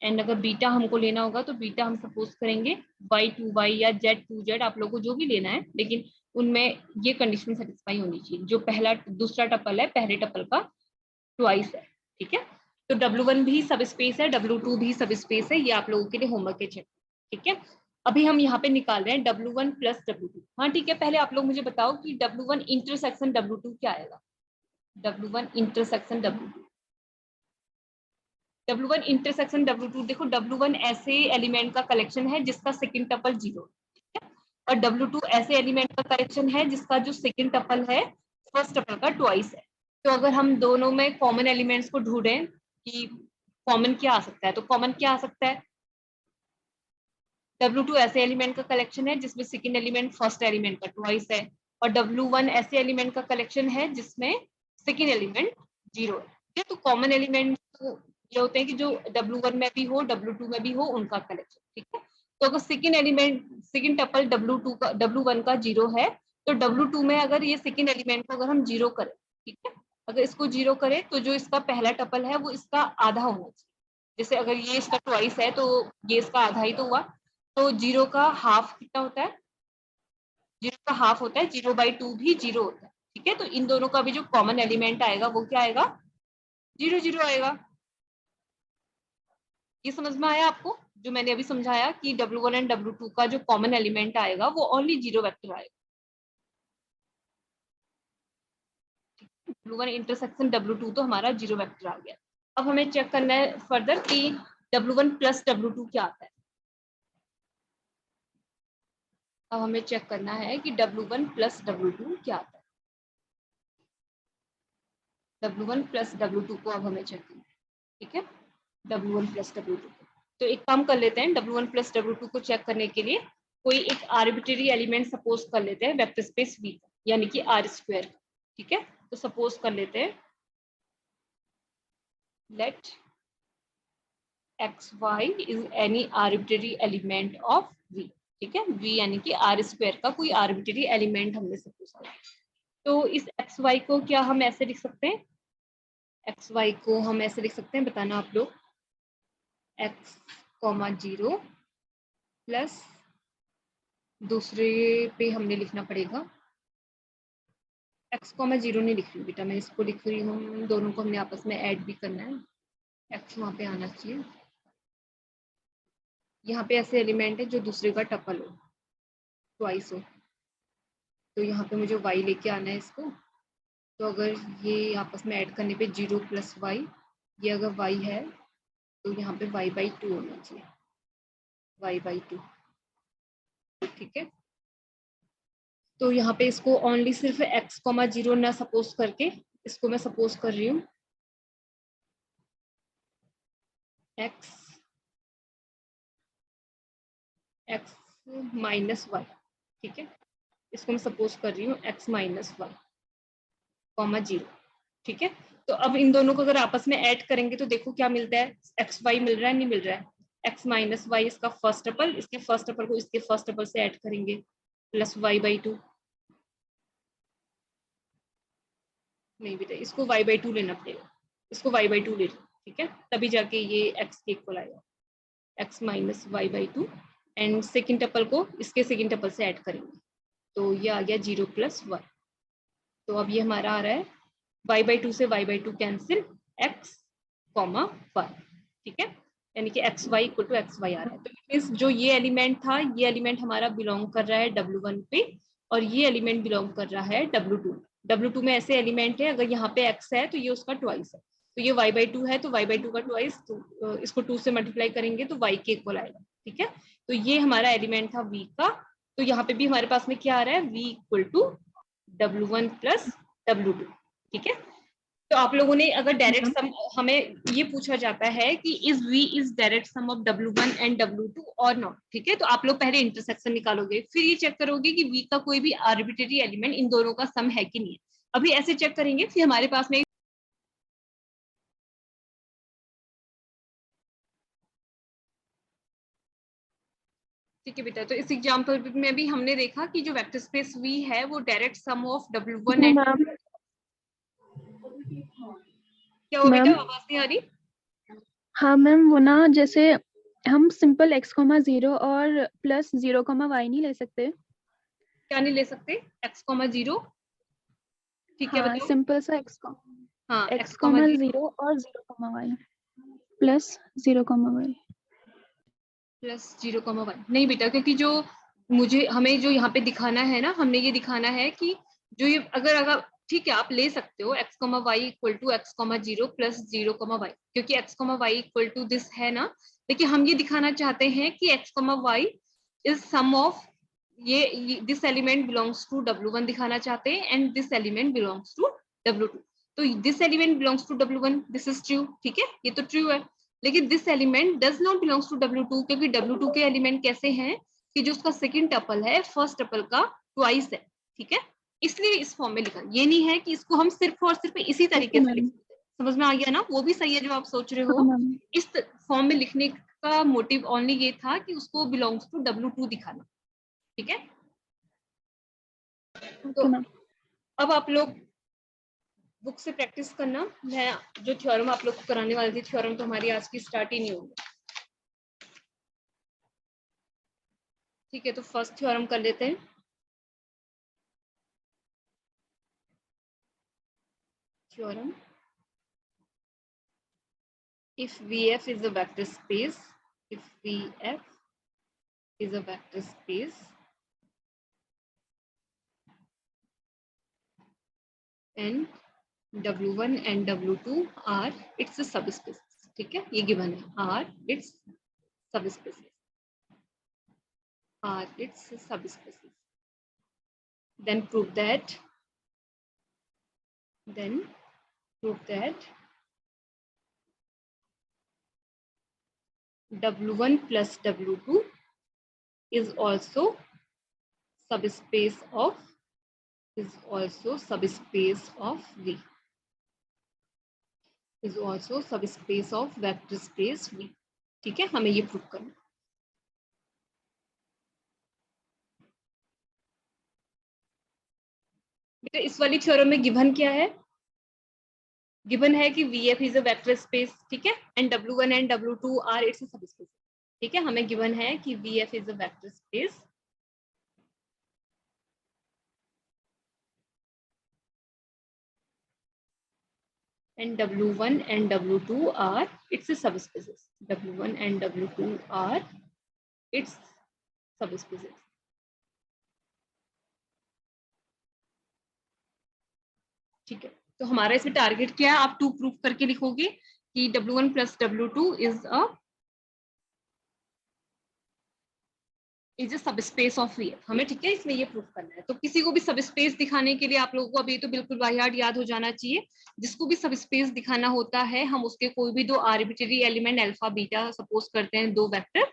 एंड अगर बीटा हमको लेना होगा तो बीटा हम सपोज करेंगे y2y या z2z, आप लोगों को जो भी लेना है, लेकिन उनमें ये कंडीशन सेटिस्फाई होनी चाहिए, जो पहला दूसरा टपल है पहले टपल का ट्वाइस है, ठीक है। तो W1 भी सब स्पेस है, W2 भी सब स्पेस है, ये आप लोगों के लिए होमवर्क है, ठीक है। अभी हम यहाँ पे निकाल रहे हैं W1 प्लस W2। हाँ ठीक है, पहले आप लोग मुझे बताओ कि W1 इंटरसेक्शन W2 क्या आएगा। W1 intersection W1 intersection W2, देखो W1 ऐसे एलिमेंट का कलेक्शन है जिसका सेकंड टपल 0, ठीक है, और W2 ऐसे एलिमेंट का कलेक्शन है जिसका जो सेकंड टपल है फर्स्ट टपल का ट्वाइस है। तो अगर हम दोनों में कॉमन एलिमेंट्स को ढूंढें कि कॉमन क्या आ सकता है, तो कॉमन क्या आ सकता है, W2 ऐसे एलिमेंट का कलेक्शन है जिसमें सेकंड एलिमेंट फर्स्ट एलिमेंट का ट्वाइस है, और W1 ऐसे एलिमेंट का कलेक्शन है जिसमें सेकंड एलिमेंट 0 है। तो कॉमन एलिमेंट ये होते हैं कि जो W1 में भी हो W2 में भी हो उनका कलेक्शन, ठीक है। तो अगर second element second tuple W2 का W1 का 0 है, तो W2 में अगर ये सेकंड एलिमेंट को अगर हम 0 करें, ठीक है, अगर इसको 0 करे तो जो इसका पहला टपल है वो इसका आधा होना चाहिए। जैसे अगर ये इसका ट्वाइस है तो ये इसका आधा ही तो हुआ, तो 0 का हाफ कितना होता है, 0 का हाफ होता है 0/2 भी 0 होता है। ठीक है, तो इन दोनों का भी जो कॉमन एलिमेंट आएगा वो क्या आएगा, 0 0 आएगा। ये समझ में आया आपको जो मैंने अभी समझाया कि W1 एंड W2 का जो कॉमन एलिमेंट आएगा वो ओनली 0 वेक्टर आएगा। W1 इंटरसेक्शन W2 तो हमारा 0 वेक्टर आ गया। अब हमें चेक करना है फर्दर कि W1 प्लस W2 क्या आता है। अब हमें चेक करना है कि W1 प्लस W2 क्या आता है। W1 प्लस W2 को अब हमें चेक करना है। ठीक है, W1 प्लस W2। तो एक काम कर लेते हैं, W1 प्लस W2 को चेक करने के लिए कोई एक आर्बिट्रेरी एलिमेंट सपोज कर लेते हैं वेक्टर स्पेस V का, यानी कि R²। ठीक है, तो सपोज कर लेते हैं let xy is any arbitrary element of V। ठीक है, V यानी कि R² का कोई आर्बिट्रेरी एलिमेंट हमने सपोज किया। तो इस xy को क्या हम ऐसे लिख सकते हैं, xy को हम ऐसे लिख सकते हैं, बताना आप लोग, x, 0 प्लस दूसरे पे हमने लिखना पड़ेगा x, 0 नहीं लिख रही हूँ बेटा, मैं इसको लिख रही हूँ, दोनों को हमने आपस में ऐड भी करना है, x वहां पे आना चाहिए। यहाँ पे ऐसे एलिमेंट है जो दूसरे का टपल हो, ट्वाइस हो, तो यहाँ पे मुझे y लेके आना है इसको। तो अगर ये आपस में ऐड करने पे 0 + y, ये अगर y है तो यहाँ पे y/2 होना चाहिए, y/2। ठीक है, तो यहाँ पे इसको ओनली सिर्फ x, 0 ना सपोज करके इसको मैं सपोज कर रही हूँ x माइनस y। ठीक है, इसको मैं सपोज कर रही हूँ x माइनस y, 0। ठीक है, तो अब इन दोनों को अगर आपस में ऐड करेंगे तो देखो क्या मिलता है, एक्स वाई मिल रहा है, नहीं मिल रहा है, x माइनस वाई इसका फर्स्ट टपल, इसके फर्स्ट टपल को इसके फर्स्ट टपल से ऐड करेंगे प्लस y/2। नहीं बेटा, इसको y/2 लेना पड़ेगा, इसको y/2 ले लो। ठीक है, तभी जाके ये x के इक्वल आएगा, x minus y/2, and second tuple को इसके सेकेंड टपल से ऐड करेंगे तो ये आ गया 0 + y। तो अब ये हमारा आ रहा है y/2 से y/2 कैंसिल, x, y। ठीक है, यानी कि xy = xy आ रहा है। तो इस जो ये एलिमेंट था, ये एलिमेंट हमारा बिलोंग कर रहा है W1 पे, और ये एलिमेंट बिलोंग कर रहा है W2। W2 में ऐसे एलिमेंट है, अगर यहाँ पे x है तो ये उसका ट्वाइस है, तो ये y/2 है तो y/2 का ट्वाइस, तो इसको 2 से मल्टीप्लाई करेंगे तो y के इक्वल आएगा। ठीक है, तो ये हमारा एलिमेंट था V का। तो यहाँ पे भी हमारे पास में क्या आ रहा है, V = W1 + W2। ठीक है, तो आप लोगों ने अगर डायरेक्ट सम, हमें ये पूछा जाता है कि is V is direct sum of W1 and W2 और नॉट। ठीक है, तो आप लोग पहले इंटरसेक्शन निकालोगे, फिर ये चेक करोगे कि V का कोई भी आर्बिट्रेरी एलिमेंट इन दोनों का सम है कि नहीं है। अभी ऐसे चेक करेंगे, फिर हमारे पास में ठीक है बेटा, तो इस एग्जांपल में भी हमने देखा कि जो वेक्टर स्पेस V है वो direct sum of W1 and, क्या हुआ बेटा, आवाज नहीं आ रही? हाँ मैम, वो ना जैसे हम सिंपल x, 0 और प्लस 0, y नहीं ले सकते? क्या नहीं ले सकते, x, 0? ठीक है, हाँ, बताओ। सिंपल सा हाँ, x, x, 0 0 और 0, y प्लस 0, y। प्लस 0, 1 नहीं बेटा, क्योंकि जो मुझे हमें जो यहाँ पे दिखाना है ना, हमने ये दिखाना है कि जो ये अगर ठीक है आप ले सकते हो x, y = x, 0 plus 0, y, क्योंकि x, y = दिस है ना, लेकिन हम ये दिखाना चाहते हैं कि x, y is sum of ये this element belongs to W1 दिखाना चाहते हैं, and this element belongs to W2। तो this element belongs to W1, this is true. ठीक है, ये तो ट्रू है, लेकिन this element does not belongs to W2, क्योंकि W2 के एलिमेंट कैसे हैं कि जो उसका सेकंड टपल है फर्स्ट टपल का ट्वाइस है। ठीक है, इसलिए इस फॉर्म में लिखा, ये नहीं है कि इसको हम सिर्फ और सिर्फ इसी तरीके से लिख सकते हैं। समझ में आ गया ना, वो भी सही है जो आप सोच रहे हो। इस फॉर्म में लिखने का मोटिव ओनली ये था कि उसको बिलोंग्स टू W2 दिखाना। ठीक है, तो अब आप लोग बुक से प्रैक्टिस करना। मैं जो थ्योरम आप लोग को कराने वाली थी, थ्योरम तो हमारी आज की स्टार्ट ही नहीं होगी। ठीक है, तो फर्स्ट थ्योरम कर लेते हैं। Theorem, if VF is a vector space, if VF is a vector space and W1 and W2 are its subspaces, ठीक है, ये गिवन है, are its subspaces, are its subspaces. Then prove that W1 plus W2 is also subspace of V, is also subspace of vector space V. ठीक है, हमें ये prove करना। बेटा इस वाली थ्योरम में गिवन क्या है? गिवन है कि VF is a vector space, ठीक है, and W1 and W2 are its subspace. ठीक है, हमें गिवन है कि VF is a vector space and W1 and W2 are its subspaces. W1 and W2 are its subspaces. ठीक है, तो हमारा इसमें टारगेट क्या है? आप 2 प्रूफ करके लिखोगे कि W1 plus W2 is a subspace of VF, हमें ठीक है इसमें ये प्रूफ करना है। तो किसी को भी सबस्पेस दिखाने के लिए आप लोगों को अभी तो बिल्कुल बायहार्ट याद हो जाना चाहिए। जिसको भी सबस्पेस दिखाना होता है, हम उसके कोई भी 2 arbitrary element alpha beta suppose करते हैं, 2 वेक्टर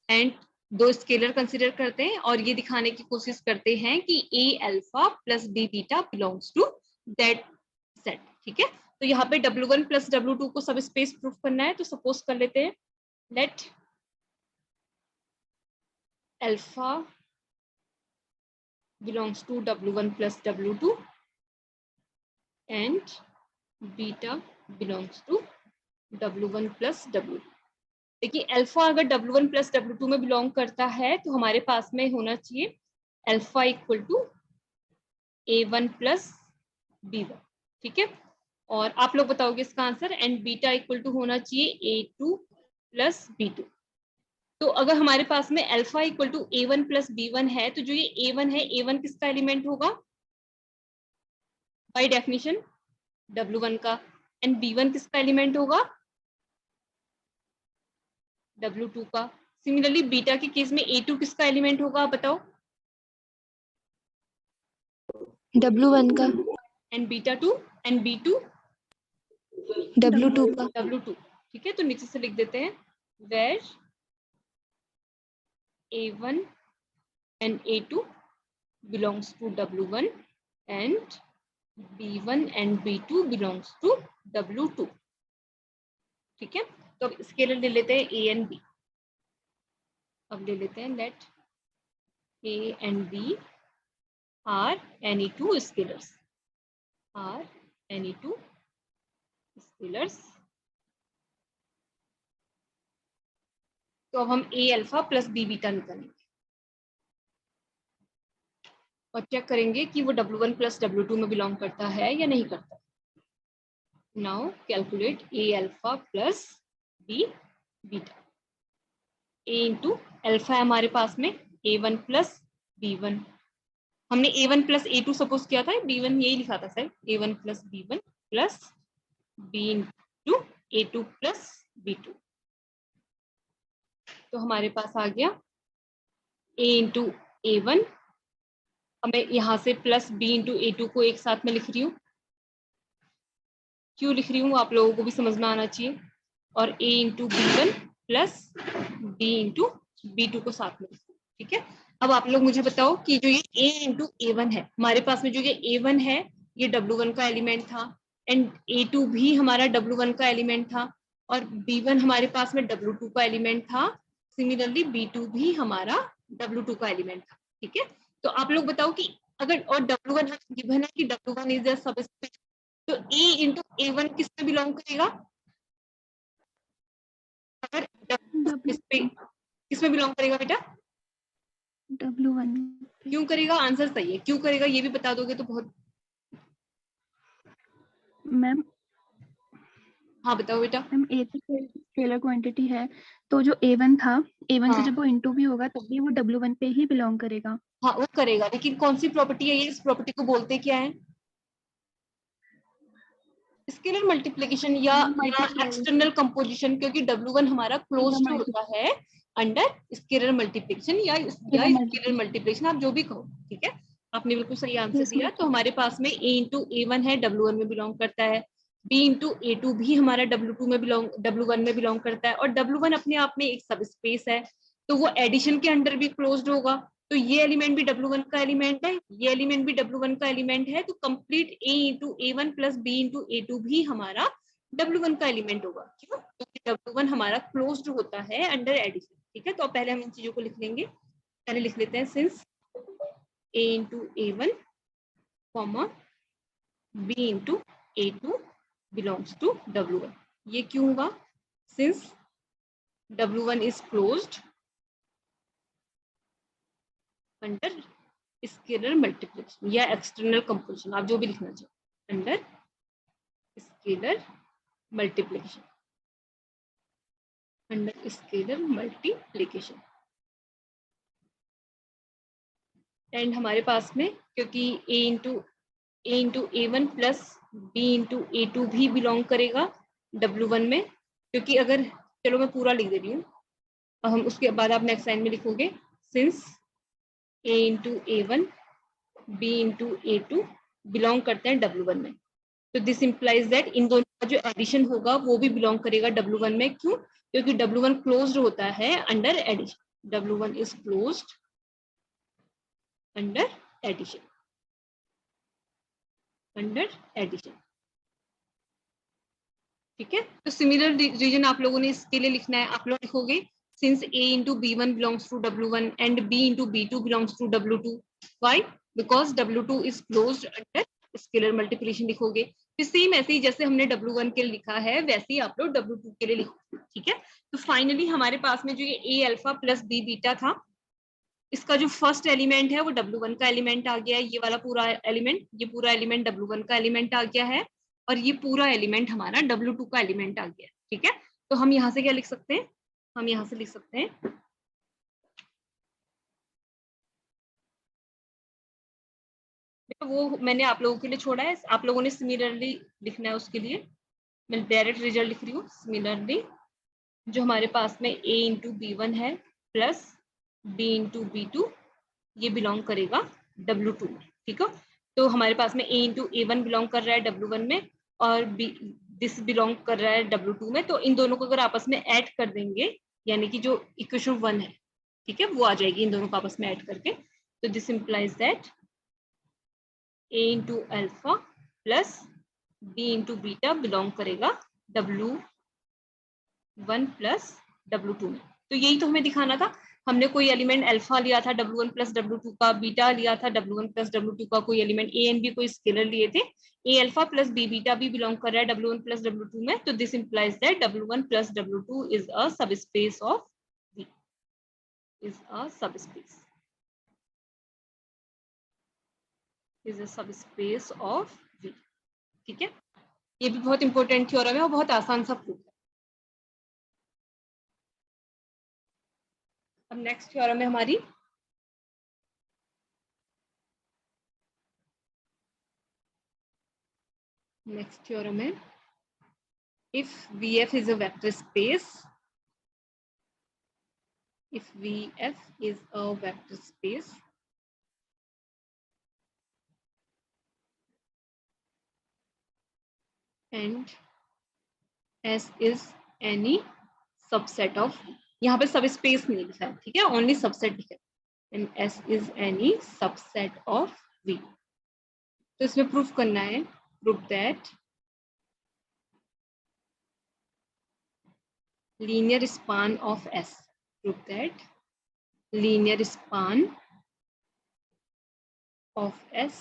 एंड 2 स्केलर कंसीडर करते हैं और ये दिखाने की कोशिश करते हैं कि A alpha plus B beta belongs to that set. ठीक है, तो यहाँ पे W1 प्लस W2 को सबस्पेस प्रूफ करना है। तो सपोज कर लेते हैं, let alpha belongs to W1 plus W2 and beta belongs to W1 plus W2। देखिए अल्फा अगर W1 plus W2 में बिलोंग करता है तो हमारे पास में होना चाहिए alpha equal to A1 plus B1। ठीक है, और आप लोग बताओगे इसका answer, and beta equal to होना चाहिए A2 प्लस B2। तो अगर हमारे पास में alpha equal to A1 plus B1 है तो जो ये A1 है, A1 किसका एलिमेंट होगा? बाय डेफिनेशन W1 का। एंड B1 किसका एलिमेंट होगा? W2 का। सिमिलरली बीटा के केस में A2 किसका एलिमेंट होगा, आप बताओ? W1 का। And beta 2 and B2 W2 का। W2। ठीक है, तो नीचे से लिख देते हैं where A1 and A2 belongs to W1 and B1 and B2 belongs to W2। ठीक है, तो अब स्केलर ले लेते हैं A and B। अब ले लेते हैं late A and B are any 2 scalars, are any 2 scalars। तो अब हम A alpha plus B beta निकालेंगे और चेक करेंगे कि वो W1 प्लस W2 में बिलोंग करता है या नहीं करता। Now calculate A alpha plus B beta. A into alpha है हमारे पास में A1 प्लस B1, हमने A1 प्लस A2 सपोज किया था, B1 यही लिखा था sir, A1 plus B1 plus B into A2 plus B2। तो हमारे पास आ गया A इंटू A1, मैं यहाँ से प्लस B इंटू A2 को एक साथ में लिख रही हूँ। क्यों लिख रही हूँ आप लोगों को भी समझ में आना चाहिए। और A into B1 plus B into B2 को साथ में लिख रही हूँ। ठीक है, अब आप लोग मुझे बताओ कि जो ये A इंटू A1 है, हमारे पास में जो ये A1 है ये W1 का एलिमेंट था, एंड A2 भी हमारा W1 का एलिमेंट था, और B1 हमारे पास में W2 का एलिमेंट था। सिमिलरली B2 भी हमारा W2 का एलिमेंट था। ठीक है, तो आप लोग बताओ कि अगर, और W1 गिवन है कि W1 इज अ सबस्पेस तो A इंटू A1 किस में बिलोंग करेगा? अगर किस में बिलोंग करेगा बेटा? W1 क्यों करेगा? आंसर सही है, क्यों करेगा ये भी बता दोगे तो बहुत। मैम। हाँ बताओ बेटा। मैम A तो स्केलर क्वांटिटी है, तो जो A1 था, A1 से हाँ। जब वो इंटू भी होगा तब भी वो W1 पे ही बिलोंग करेगा। हाँ वो करेगा, लेकिन कौन सी प्रॉपर्टी है ये? इस प्रॉपर्टी को बोलते क्या है? स्केलर मल्टीप्लिकेशन या एक्सटर्नल कंपोजिशन, क्योंकि W1 हमारा क्लोज्ड होता है अंडर स्केलर मल्टीप्लिकेशन या स्केलर मल्टीप्लिकेशन, आप जो भी कहो, ठीक है। आपने बिल्कुल सही आंसर दिया। तो हमारे पास में A इंटू A1 है, W1 में बिलोंग करता है। B इंटू A2 भी हमारा W2 में W1 में बिलोंग करता है, और W1 अपने आप में एक सब स्पेस है, तो वो एडिशन के अंडर भी क्लोज्ड होगा। तो ये एलिमेंट भी W1 का एलिमेंट है, ये एलिमेंट भी W1 का एलिमेंट है, तो complete A into A1 plus B into A2 भी हमारा W1 का एलिमेंट होगा। क्यों? क्योंकि W1 हमारा क्लोज्ड होता है अंडर एडिशन, ठीक है। तो पहले हम इन चीजों को लिख लेंगे। पहले लिख लेते हैं since A into A1 comma B into A2 belongs to W1। ये क्यों होगा? Since W1 is closed under scalar multiplication या एक्सटर्नल कंपोजिशन, आप जो भी लिखना चाहो, under scalar multiplication, under scalar multiplication. And हमारे पास में क्योंकि A into A1 plus B into A2 भी बिलोंग करेगा W1 में, क्योंकि अगर, चलो मैं पूरा लिख दे रही हूँ, हम उसके बाद आप नेक्स्ट लाइन में लिखोगे since A into A1 B into A2 belong करते हैं W1 में, तो दिस इंप्लाइज दैट इन दोनों का जो एडिशन होगा वो भी बिलोंग करेगा W1 में। क्यों? क्योंकि W1 क्लोज्ड होता है under addition, W1 is closed under addition, under addition, ठीक है। तो सिमिलर रीजन आप लोगों ने इसके लिए लिखना है। आप लोग लिखोगे since A into B1 belongs to W1 and B into B2 belongs to W2, why? Because W2 is closed under scalar multiplication लिखोगे। फिर सेम ऐसे ही जैसे हमने W1 के लिए लिखा है वैसे ही आप लोग W2 के लिए लिखोगे, ठीक है। तो फाइनली हमारे पास में जो ये A alpha plus B beta था, इसका जो फर्स्ट एलिमेंट है वो W1 का एलिमेंट आ गया है, ये वाला पूरा एलिमेंट, ये पूरा एलिमेंट W1 का एलिमेंट आ गया है, और ये पूरा एलिमेंट हमारा W2 का एलिमेंट आ गया है, ठीक है। तो हम यहाँ से क्या लिख सकते हैं? हम यहाँ से लिख सकते हैं वो मैंने आप लोगों के लिए छोड़ा है, आप लोगों ने सिमिलरली लिखना है, उसके लिए मैं डायरेक्ट रिजल्ट लिख रही हूँ। सिमिलरली जो हमारे पास में A इंटू B1 है प्लस B इंटू B2, ये बिलोंग करेगा W2 में, ठीक है। तो हमारे पास में A इंटू A1 बिलोंग कर रहा है W1 में, और दिस बिलोंग कर रहा है W2 में, तो इन दोनों को अगर आपस में ऐड कर देंगे, यानी कि जो इक्वेशन 1 है, ठीक है, वो आ जाएगी इन दोनों को आपस में ऐड करके। तो this implies that A into alpha plus B into beta belong करेगा W1 प्लस W2 में। तो यही तो हमें दिखाना था। हमने कोई एलिमेंट अल्फा लिया था W1 प्लस W2 का, बीटा लिया था W1 प्लस W2 का, कोई एलिमेंट A एंड B कोई स्केलर लिए थे, A alpha plus B beta भी बिलोंग कर रहा है W1 प्लस W2 में। तो this implies that W1 plus W2 is a subspace of V, is a subspace, is a subspace of V, ठीक है। ये भी बहुत इंपॉर्टेंट थ्योरम है और बहुत आसान सा प्रूफ है। अब नेक्स्ट थ्योरम है हमारी नेक्स्ट थ्योरम है if VF is a vector space, if VF is a vector space and S is any subset of, यहाँ पे सब स्पेस नहीं लिखा है, ठीक है, ओनली सबसेट लिखा है, and S is any subset of V। तो इसमें प्रूफ करना है, proof that linear span of S, prove that linear span of S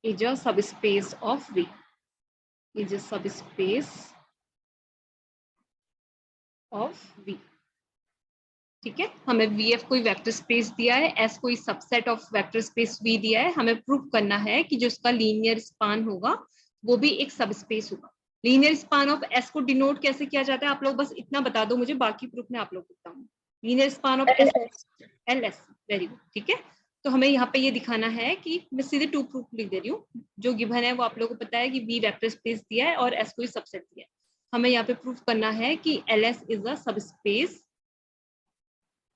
is a subspace of V, is a subspace of V। ठीक है, हमें VF कोई vector space दिया है, S कोई subset of vector space V दिया है, हमें प्रूव करना है कि जो इसका लीनियर स्पान होगा वो भी एक सबस्पेस होगा। लीनियर स्पान ऑफ S को डिनोट कैसे किया जाता है, आप लोग बस इतना बता दो मुझे, बाकी प्रूफ मैं आप लोग को बताऊंगी। Linear span of S, LS, very good, ठीक है। तो हमें यहाँ पे ये दिखाना है कि मैं सीधे टू प्रूफ लिख दे रही हूँ, जो गिवन है वो आप लोगों को पता है कि V वेक्टर स्पेस दिया है और S कोई सबसेट दिया है। हमें यहाँ पे प्रूफ करना है कि LS is a subspace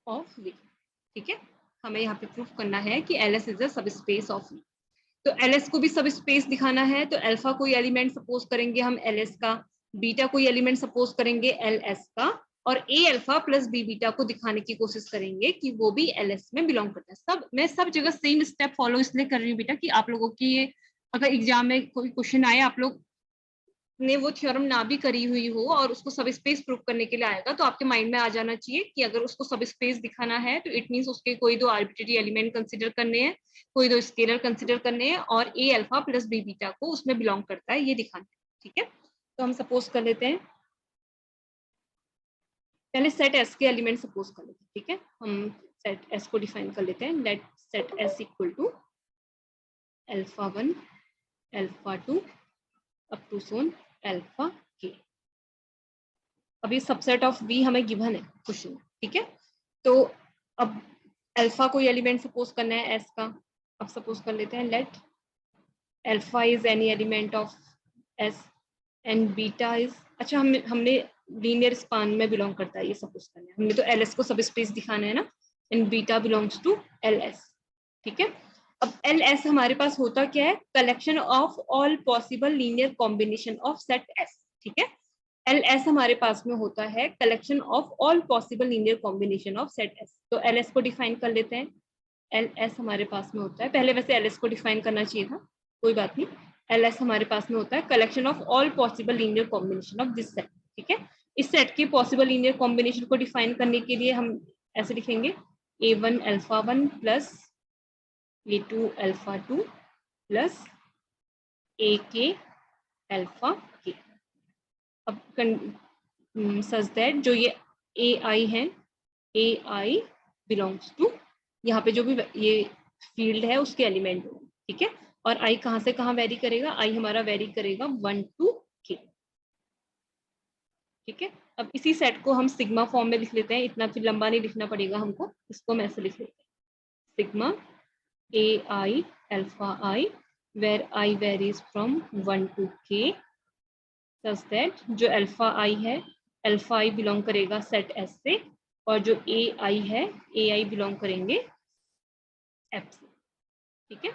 of V, ठीक है। हमें यहाँ पे प्रूफ करना है कि LS is a subspace of V। तो LS को भी सबस्पेस दिखाना है, तो अल्फा कोई एलिमेंट सपोज करेंगे हम LS का, बीटा कोई एलिमेंट सपोज करेंगे LS का, और A alpha plus B beta को दिखाने की कोशिश करेंगे कि वो भी LS में बिलोंग करता है। सब मैं सब जगह सेम स्टेप फॉलो इसलिए कर रही हूँ बेटा कि आप लोगों की ये अगर एग्जाम में कोई क्वेश्चन आए, आप लोग ने वो थ्योरम ना भी करी हुई हो और उसको सब स्पेस प्रूव करने के लिए आएगा, तो आपके माइंड में आ जाना चाहिए कि अगर उसको सब स्पेस दिखाना है तो इट मींस उसके कोई दो आर्बिट्रेरी एलिमेंट कंसीडर करने हैं, कोई दो स्केलर कंसीडर करने हैं, और ए अल्फा प्लस बी बीटा को उसमें बिलोंग करता है, ये दिखाना है, ठीक है। तो हम सपोज कर लेते हैं, पहले सेट एस के एलिमेंट सपोज कर लेते हैं, ठीक है। हम सेट एस को डिफाइन कर लेते हैं, let set S equal to alpha 1 alpha 2 up to so on alpha K. अब ये सबसेट ऑफ V हमें गिवन है क्वेश्चन में, ठीक है। तो अब अल्फा कोई एलिमेंट सपोज करना है S का, अब सपोज कर लेते हैं let alpha is any element of S and beta is, अच्छा हमने लीनियर स्पान में बिलोंग करता है ये सपोज करना है, हमने तो LS को सब स्पेस दिखाना है ना, and beta belongs to LS, ठीक है। अब LS हमारे पास होता क्या है, collection of all possible linear combination of set S, ठीक है। LS हमारे पास में होता है collection of all possible linear combination of set S। तो LS को डिफाइन कर लेते हैं, LS हमारे पास में होता है, पहले वैसे LS को डिफाइन करना चाहिए था, कोई बात नहीं। LS हमारे पास में होता है collection of all possible linear combination of this set, ठीक है। इस सेट के पॉसिबल लीनियर कॉम्बिनेशन को डिफाइन करने के लिए हम ऐसे लिखेंगे A1 alpha 1 plus A2 alpha 2 plus AK alpha K. अब सच दैट जो ये AI है, AI बिलोंग्स टू, यहाँ पे जो भी ये फील्ड है उसके एलिमेंट हो, ठीक है। और I कहाँ से कहाँ वेरी करेगा, I हमारा वेरी करेगा 1 to K, ठीक है। अब इसी सेट को हम सिग्मा फॉर्म में लिख लेते हैं, इतना फिर लंबा नहीं लिखना पड़ेगा हमको, इसको हम ऐसे लिख लेते हैं sigma AI alpha I where I varies from 1 to K such that जो अल्फा I है, अल्फा I बिलोंग करेगा सेट S से, और जो AI है, AI बिलोंग करेंगे F से, ठीक है।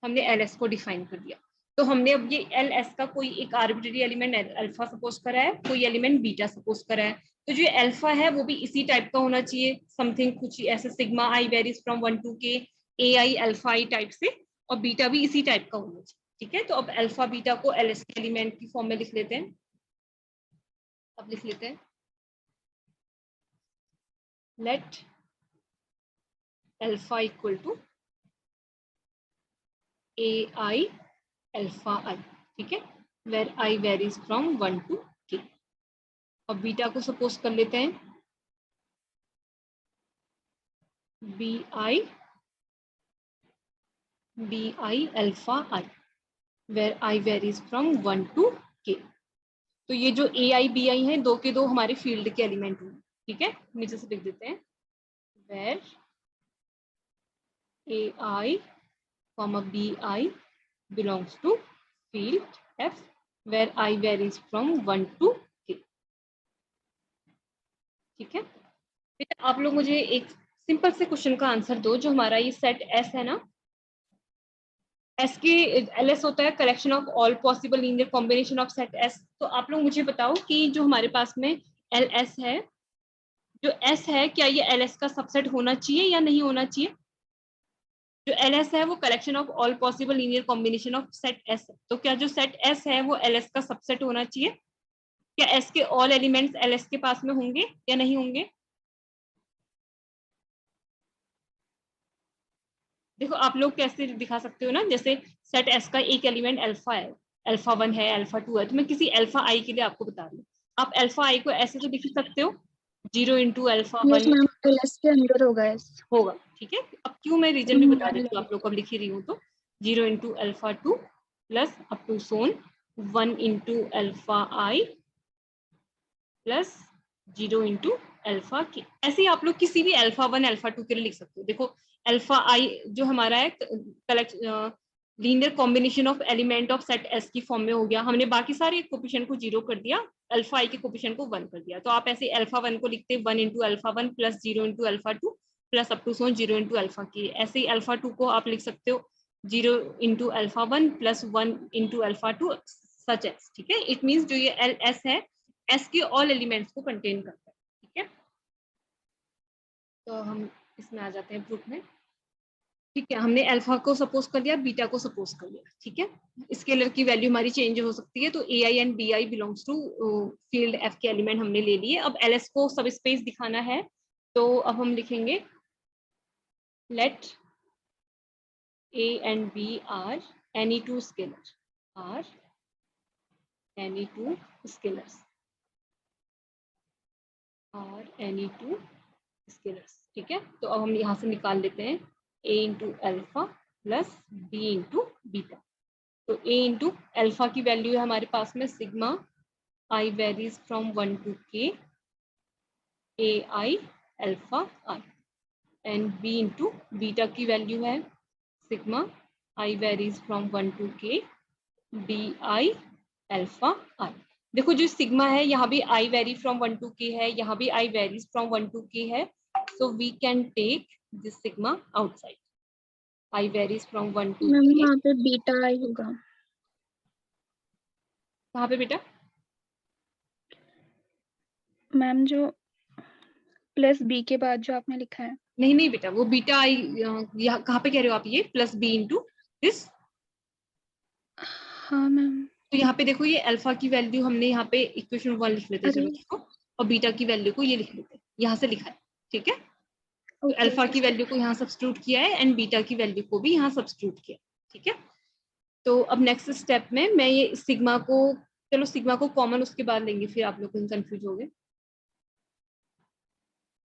हमने LS को डिफाइन कर दिया, तो हमने अब ये LS का कोई एक आर्बिट्रेरी एलिमेंट अल्फा सपोज करा है, कोई एलिमेंट बीटा सपोज करा है, तो जो अल्फा है वो भी इसी टाइप का होना चाहिए, समथिंग कुछ ऐसे sigma I varies from 1 to K AI alpha I type से, और बीटा भी इसी टाइप का होना चाहिए, ठीक है। तो अब अल्फा बीटा को LS के एलिमेंट की फॉर्म में लिख लेते हैं, अब लिख लेते हैं let alpha equal to AI alpha I, ठीक है, where I varies from 1 to K। अब बीटा को सपोज कर लेते हैं BI alpha I where I varies from 1 to K। तो ये जो AI BI है, दो के दो हमारे फील्ड के एलिमेंट हैं, ठीक है। नीचे से लिख देते हैं where AI BI belongs to field F where I varies from 1 to K, ठीक है। फिर आप लोग मुझे एक सिंपल से क्वेश्चन का आंसर दो, जो हमारा ये सेट S है ना, S के LS होता है collection of all possible linear combination of set S। तो आप लोग मुझे बताओ कि जो हमारे पास में LS है, जो S है, क्या ये LS का सबसेट होना चाहिए या नहीं होना चाहिए। जो LS है वो collection of all possible linear combination of set S, तो क्या जो सेट S है वो LS का सबसेट होना चाहिए, क्या S के ऑल एलिमेंट्स LS के पास में होंगे या नहीं होंगे। देखो आप लोग कैसे दिखा सकते हो ना, जैसे सेट एस का एक एलिमेंट अल्फा है, अल्फा 1 है, अल्फा 2 है, तो मैं किसी अल्फा आई के लिए आपको बता रही हूँ। आप अल्फा आई को ऐसे तो लिख सकते हो 0 into alpha yes 1 ma'am, plus के अंदर होगा इस। होगा, ठीक है। अब क्यों मैं रीजन भी बता देती हूँ आप लोग को, अब लिखी रही हूँ तो 0 into alpha 2 plus up to so on 1 into alpha I plus 0 into alpha K. ऐसे ही आप लोग किसी भी अल्फा 1 अल्फा 2 के लिए लिख सकते हो। देखो अल्फा आई जो हमारा है collect linear combination of element of set S की फॉर्म में हो गया, हमने बाकी सारे कोफिशिएंट को 0 कर दिया, अल्फा आई के कोफिशिएंट को 1 कर दिया। तो आप ऐसे अल्फा 1 को लिखते हैं 1 into alpha 1 plus 0 into alpha 2 plus up to so on 0 into alpha K. ऐसे ही अल्फा 2 को आप लिख सकते हो 0 into alpha 1 plus 1 into alpha 2 such as, ठीक है। इट मीन्स जो ये एल एस है एस के ऑल एलिमेंट्स को कंटेन करता है, ठीक है। तो हम इसमें आ जाते हैं प्रूफ में, ठीक है। हमने अल्फा को सपोज कर लिया, बीटा को सपोज कर लिया, ठीक है। स्केलर की वैल्यू हमारी चेंज हो सकती है, तो A I and B I belongs to field F के एलिमेंट हमने ले लिए। अब एल एस को सब स्पेस दिखाना है, तो अब हम लिखेंगे let A and B are any two scalar, are any two scalars, are any two scalars, ठीक है। तो अब हम यहाँ से निकाल लेते हैं a into alpha plus b into beta. तो a इंटू अल्फा की वैल्यू है हमारे पास में sigma i varies from 1 to k a i alpha i, and b into beta की वैल्यू है sigma i varies from 1 to k b i alpha i। देखो जो सिग्मा है यहाँ भी i very from 1 to k है, यहाँ भी i varies from 1 to k है, so we can take this sigma outside. I varies from 1 to ma'am k. यहाँ पे बीटा आई होगा। कहाँ पे बेटा? मैम जो प्लस बी के बाद जो आपने लिखा है। नहीं नहीं बेटा, वो बीटा आई यहाँ कहाँ पे कह रहे हो आप, ये प्लस बी इंटू दिस। हाँ मैम। तो यहाँ पे देखो ये अल्फा की वैल्यू हमने यहाँ पे इक्वेशन 1 लिख लेते हैं, चलो देखो, और बीटा की वैल्यू को ये लिख लेते हैं, यहाँ से लिखा है, ठीक है। तो अल्फा की वैल्यू को यहाँ सब्स्टिट्यूट किया है एंड बीटा की वैल्यू को भी यहाँ सब्स्टिट्यूट किया, ठीक है। तो अब नेक्स्ट स्टेप में मैं ये सिग्मा को, चलो सिग्मा को कॉमन उसके बाद लेंगे, फिर आप लोग कंफ्यूज हो गए।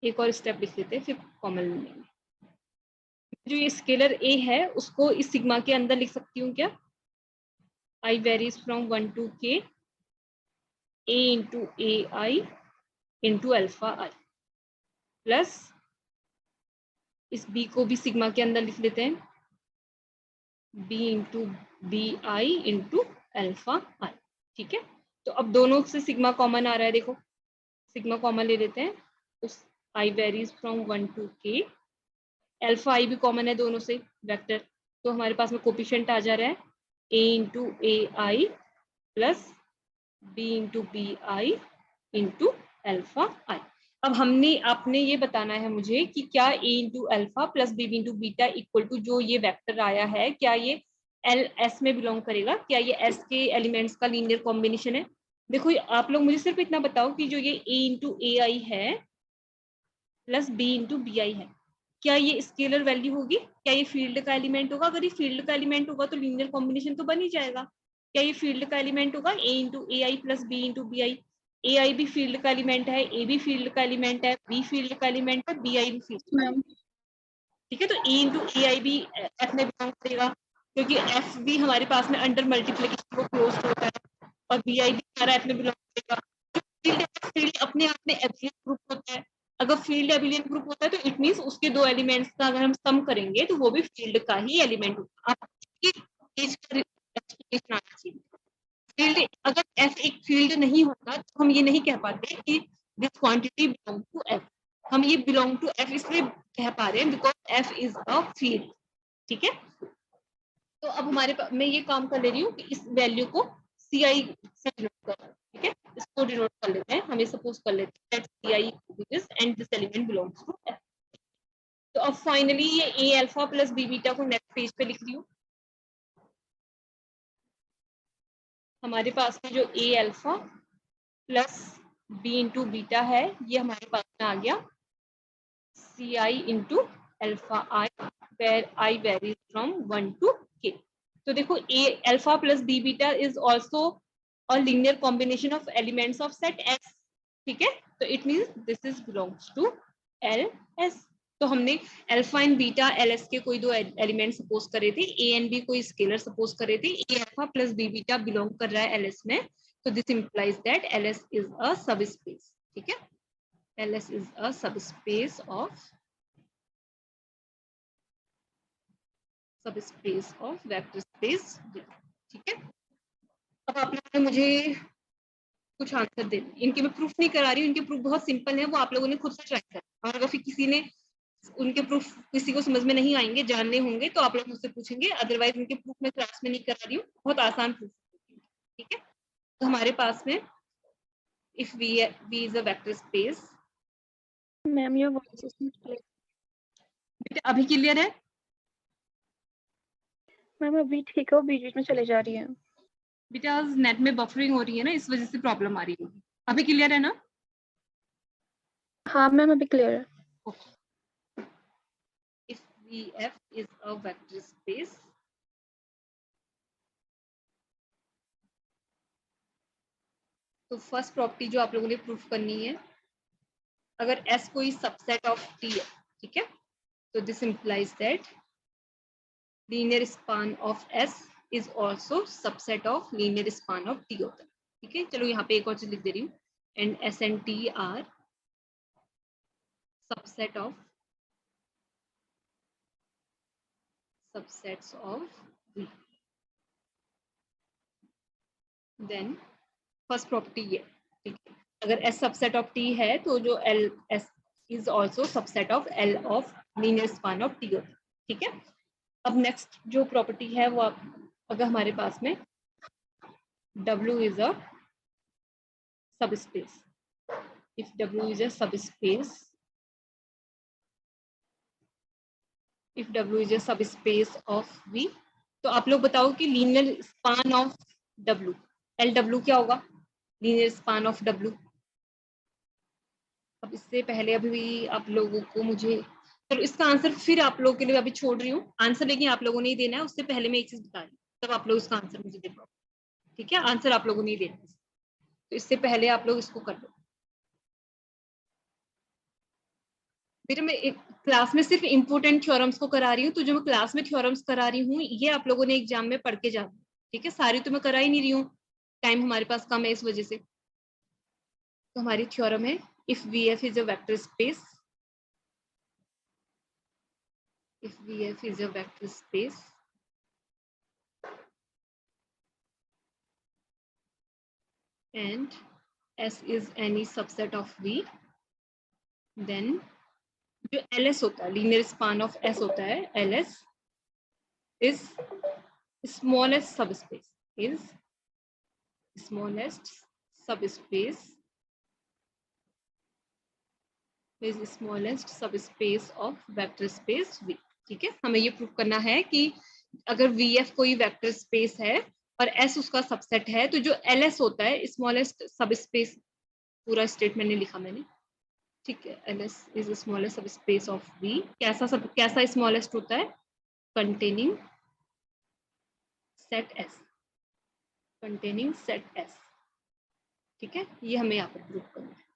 एक और स्टेप लिख लेते हैं फिर कॉमन लेंगे। जो ये स्केलर a है उसको इस सिग्मा के अंदर लिख सकती हूँ क्या, i varies from 1 to k a into A I into alpha I, plus इस b को भी सिग्मा के अंदर लिख लेते हैं b into B I into alpha I, ठीक है। तो अब दोनों से सिग्मा कॉमन आ रहा है, देखो सिग्मा कॉमन ले लेते हैं, उस i varies from 1 to k, alpha I भी कॉमन है दोनों से वेक्टर, तो हमारे पास में कोफिशिएंट आ जा रहा है a into A I plus b into B I into alpha I. अब आपने ये बताना है मुझे कि क्या a into alpha plus b into beta equal to जो ये वेक्टर आया है, क्या ये एल एस में बिलोंग करेगा, क्या ये एस के एलिमेंट्स का लीनियर कॉम्बिनेशन है। देखो आप लोग मुझे सिर्फ इतना बताओ कि जो ये a इंटू ए आई है plus b into B I है, क्या ये स्केलर वैल्यू होगी, क्या ये फील्ड का एलिमेंट होगा। अगर ये फील्ड का एलिमेंट होगा तो लीनियर कॉम्बिनेशन तो बन ही जाएगा। क्या ये फील्ड का एलिमेंट होगा a into A I plus B into B I, A I भी फील्ड का एलिमेंट है, ए भी फील्ड का एलिमेंट है, बी फील्ड का एलिमेंट है, बी आई भी फील्ड का एलिमेंट, ठीक है। तो ए इंटू ए आई भी एफ में बिलोंग करेगा, क्योंकि एफ भी हमारे पास में अंडर मल्टीप्लिकेशन को क्लोज होता है, और बी आई भी हमारा एफ में बिलोंग करेगा। फील्ड अपने आप में एब्सिलेंट ग्रुप होता है, अगर फील्ड एबिलियंट ग्रुप होता है तो इट मींस उसके दो एलिमेंट्स का अगर हम सम करेंगे तो वो भी फील्ड का ही एलिमेंट होगा। फील्ड अगर एफ एक फील्ड नहीं होता तो हम ये नहीं कह पाते कि this quantity belong to F, हम ये बिलोंग टू एफ इसलिए कह पा रहे हैं because F is a field, ठीक है। तो अब हमारे पास मैं ये काम कर ले रही हूँ कि इस वैल्यू को सी आई से डिनोट कर, ठीक है, इसको डिनोट कर लेते हैं, हमें सपोज कर लेते हैं ci and this element belongs to f। तो अब फाइनली ये a alpha plus b beta को नेक्स्ट पेज पे लिख रही हूँ। हमारे पास में जो a alpha plus b into beta है ये हमारे पास में आ गया ci into alpha I where I varies from 1 to k. तो देखो a alpha plus b beta is also a linear combination of elements of set S. ठीक है, तो it means this is belongs to LS. तो हमने alpha and beta LS के कोई दो एलिमेंट सपोज करे थे, a एंड b कोई स्केलर सपोज करे थे, a alpha plus b beta belong कर रहा है LS में, तो this implies that LS is a subspace. ठीक है, LS is a subspace of vector space. ठीक है, अब आप लोगों ने मुझे कुछ आंसर देने, इनके मैं प्रूफ नहीं करा रही हूँ, इनके प्रूफ बहुत सिंपल है, वो आप लोगों ने खुद से ट्राई करना, और अगर फिर किसी ने उनके प्रूफ किसी को समझ में नहीं आएंगे, जानने होंगे, तो आप लोग मुझसे पूछेंगे, अदरवाइज उनके प्रूफ मैं क्लास में नहीं करा रही हूँ, बहुत आसान प्रूफ. ठीक है, तो हमारे पास में if V is a vector space. Ma'am your voice is not clear. बेटा अभी क्लियर है? मैम अभी ठीक है, बीच बीच में चले जा रही है. बेटा नेट में बफरिंग हो रही है ना, इस वजह से प्रॉब्लम आ रही होगी. अभी क्लियर है ना? हाँ मैम अभी क्लियर है. If VF is a vector space, तो फर्स्ट प्रॉपर्टी जो आप लोगों ने प्रूफ करनी है, अगर S कोई सबसेट ऑफ T है, ठीक है, तो this implies that linear span of S is also subset of linear span of T होता है. ठीक है, चलो यहाँ पे एक और चीज लिख दे रही हूँ, and S and T are subset of subsets of V. Then first property ये, ठीक है, अगर S सबसेट ऑफ T है तो जो L S is also subset of L of linear span of T होता है. ठीक है, अब नेक्स्ट जो प्रॉपर्टी है वो आप, अगर हमारे पास में W is a subspace, if W is a subspace, if W is a subspace of V, तो आप लोग बताओ कि linear span of W, LW क्या होगा? Linear span of W. अब इससे पहले अभी आप लोगों को मुझे, तो इसका आंसर फिर आप लोगों के लिए अभी छोड़ रही हूँ आंसर, लेकिन आप लोगों ने ही देना है. उससे पहले मैं एक चीज बता रही हूँ, तब आप लोग इसका आंसर मुझे दे पाओ. ठीक है, आंसर आप लोगों ने ही देना है, तो इससे पहले आप लोग इसको कर लो. फिर मैं एक क्लास में सिर्फ इंपॉर्टेंट थ्योरम्स को करा रही हूँ, तो जो मैं क्लास में थ्योरम्स करा रही हूँ ये आप लोगों ने एग्जाम में पढ़ के जाना. ठीक है, सारी तो मैं करा ही नहीं रही हूँ, टाइम हमारे पास कम है इस वजह से. तो हमारी थ्योरम है, if VF is a vector space, if VF is a vector space, and S is any subset of V, then जो LS होता है, लीनियर स्पान ऑफ S होता है, LS is smallest subspace, is smallest subspace, is smallest subspace of vector space V. ठीक है, हमें ये prove करना है कि अगर VF कोई वेक्टर स्पेस है और S उसका सबसेट है, तो जो LS होता है स्मॉलेस्ट सबस्पेस, पूरा स्टेटमेंट नहीं लिखा मैंने. ठीक है, LS is smallest subspace of V. कैसा स्मॉलेस्ट होता है? Containing set S, containing set S. ठीक है, ये हमें यहाँ पर प्रूव करना है.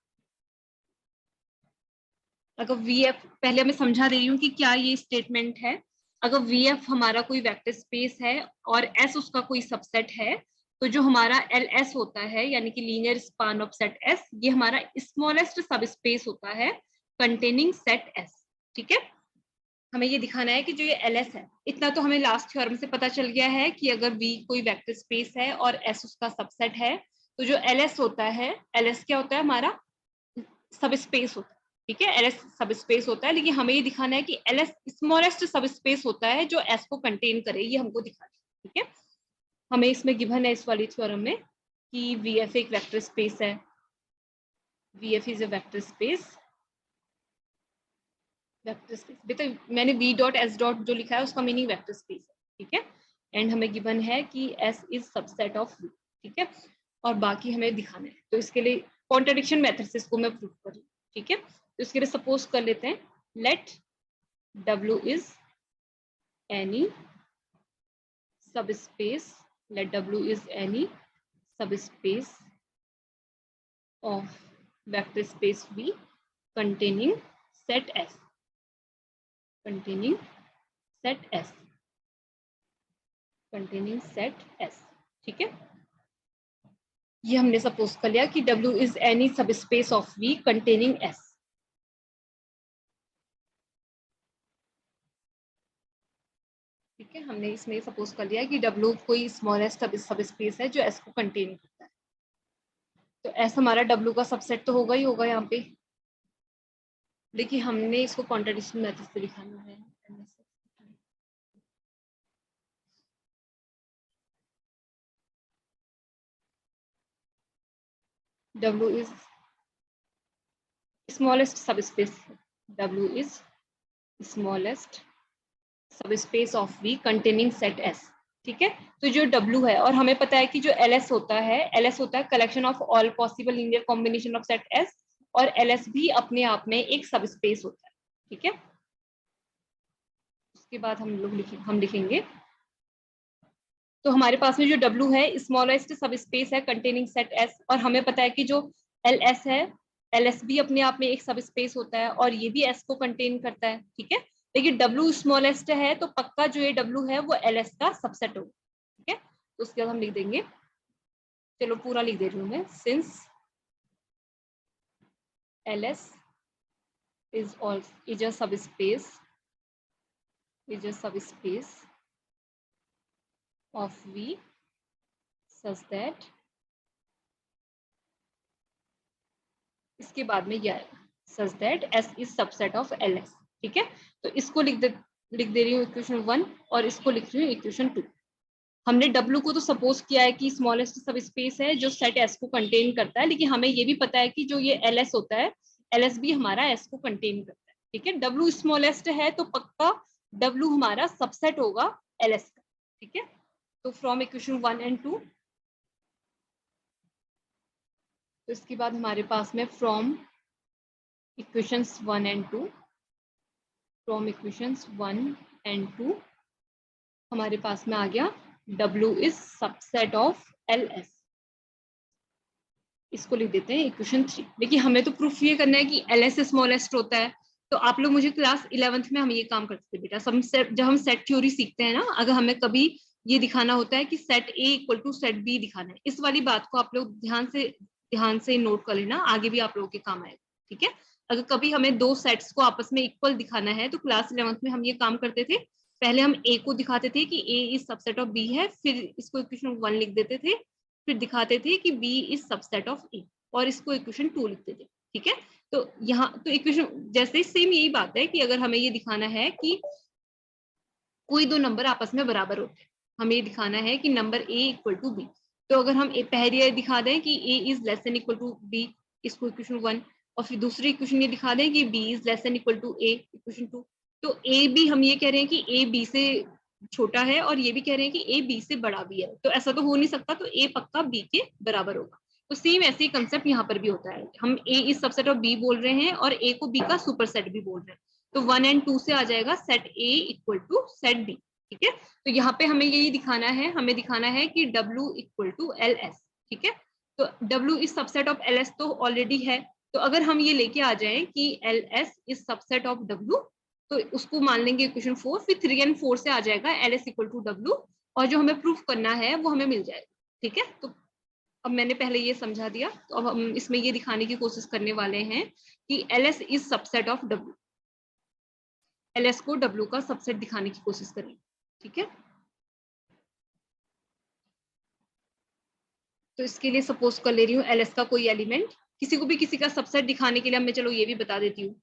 अगर VF, पहले मैं समझा दे रही हूँ कि क्या ये स्टेटमेंट है. अगर VF हमारा कोई वेक्टर स्पेस है और S उसका कोई सबसेट है, तो जो हमारा LS होता है, यानी कि linear span of set S, ये हमारा स्मॉलेस्ट सबस्पेस होता है कंटेनिंग सेट S. ठीक है, हमें ये दिखाना है कि जो ये LS है, इतना तो हमें लास्ट थ्योरम से पता चल गया है कि अगर V कोई वेक्टर स्पेस है और S उसका सबसेट है, तो जो LS होता है, LS क्या होता है? हमारा सबस्पेस होता है. ठीक है, LS सबस्पेस होता है, लेकिन हमें ये दिखाना है कि LS स्मॉलेस्ट सबस्पेस होता है जो S को कंटेन करे, ये हमको दिखाना है. ठीक है, हमें इसमें गिवन है इस वाली थ्योरम में कि VF एक वेक्टर स्पेस है, VF is a vector space. Vector space बेटा मैंने V डॉट S डॉट जो लिखा है उसका मीनिंग वेक्टर स्पेस है. ठीक है, एंड हमें गिवन है कि S is subset of V. ठीक है, और बाकी हमें दिखाना है, तो इसके लिए कॉन्ट्रडिक्शन मेथड से इसको मैं प्रूव कर रही हूँ. ठीक है, तो इसके लिए सपोज कर लेते हैं, let W is any subspace, let W is any subspace of vector space V containing set S, containing set S, containing set S। ठीक है, ये हमने सपोज कर लिया कि W is any subspace of V containing S। ठीक है, हमने इसमें सपोज कर लिया कि W कोई स्मॉलेस्ट सबस्पेस है जो S को कंटेन करता है। तो S हमारा W का सबसेट तो होगा ही होगा यहाँ पे। देखिए हमने इसको कॉन्ट्रडिक्शन मेथड से दिखाना है। W is smallest subspace, W is smallest subspace of V containing set S। ठीक है, तो जो W है, और हमें पता है कि जो LS होता है, LS होता है collection of all possible linear combination of set S, और LS भी अपने आप में एक सबस्पेस होता है। ठीक है, उसके बाद हम लिखेंगे, तो हमारे पास में जो W है स्मॉलेस्ट सबस्पेस है कंटेनिंग सेट S, और हमें पता है कि जो LS है, LS भी अपने आप में एक सबस्पेस होता है और ये भी S को कंटेन करता है। ठीक है, लेकिन W स्मॉलेस्ट है तो पक्का जो ये W है वो LS का सबसेट होगा। ठीक है, तो उसके बाद हम लिख देंगे, चलो पूरा लिख दे रही हूँ मैं, since LS is a subspace of V such that, इसके बाद में यह आएगा such that S is subset of LS। ठीक है, तो इसको लिख दे रही हूँ इक्वेशन 1 और इसको लिख रही हूँ इक्वेशन 2। हमने W को तो सपोज किया है कि स्मॉलेस्ट सबस्पेस है जो सेट S को कंटेन करता है, लेकिन हमें ये भी पता है कि जो ये LS होता है, LS भी हमारा S को कंटेन करता है। ठीक है, W स्मॉलेस्ट है तो पक्का W हमारा सबसेट होगा LS का। ठीक है, तो फ्रॉम इक्वेशन 1 एंड 2, तो इसके बाद हमारे पास में from equations 1 and 2, from equations 1 and 2 हमारे पास में आ गया W is subset of LS। इसको लिख देते हैं इक्वेशन 3। देखिए हमें तो प्रूफ ये करना है कि LS स्मॉलेस्ट होता है, तो आप लोग मुझे क्लास 11th में हम ये काम करते थे बेटा, जब हम सेट थ्योरी सीखते हैं ना, अगर हमें कभी ये दिखाना होता है कि set A equal to set B दिखाना है, इस वाली बात को आप लोग ध्यान से नोट कर लेना, आगे भी आप लोगों के काम आएगा। ठीक है, अगर कभी हमें दो सेट्स को आपस में इक्वल दिखाना है तो क्लास 11th में हम ये काम करते थे, पहले हम A को दिखाते थे कि A is subset of B है, फिर इसको इक्वेशन 1 लिख देते थे, फिर दिखाते थे कि B is subset of A, और इसको इक्वेशन 2 लिखते थे। ठीक है, तो यहाँ तो इक्वेशन जैसे सेम यही बात है कि अगर हमें ये दिखाना है कि कोई दो नंबर आपस में बराबर होते हैं, हमें ये दिखाना है कि number A equal to B, तो अगर हम पहले ये दिखा दें कि A is less than equal to B, इसको इक्वेशन 1, और फिर दूसरी इक्वेशन ये दिखा दें कि B is less than equal to A, equation 2, तो A भी हम ये कह रहे हैं कि A B से छोटा है और ये भी कह रहे हैं कि A B से बड़ा भी है, तो ऐसा तो हो नहीं सकता, तो A पक्का B के बराबर होगा। तो सेम ऐसे ही कंसेप्ट यहाँ पर भी होता है, हम A is subset of B बोल रहे हैं और A को B का सुपरसेट भी बोल रहे हैं, तो 1 एंड 2 से आ जाएगा set A equal to set B। ठीक है, तो यहाँ पे हमें यही दिखाना है, हमें दिखाना है कि W इक्वल टू LS। ठीक है, तो W is subset of LS तो ऑलरेडी है, तो अगर हम ये लेके आ जाए कि LS is subset of W, तो उसको मान लेंगे इक्वेशन 4, फिर 3 एंड 4 से आ जाएगा LS इक्वल टू W, और जो हमें प्रूफ करना है वो हमें मिल जाएगा। ठीक है, तो अब मैंने पहले ये समझा दिया, तो अब हम इसमें ये दिखाने की कोशिश करने वाले हैं कि LS is subset of W, LS को W का सबसेट दिखाने की कोशिश करेंगे। ठीक है, तो इसके लिए सपोज कर ले रही हूँ LS का कोई एलिमेंट, किसी को भी किसी का सबसेट दिखाने के लिए मैं चलो ये भी बता देती हूँ,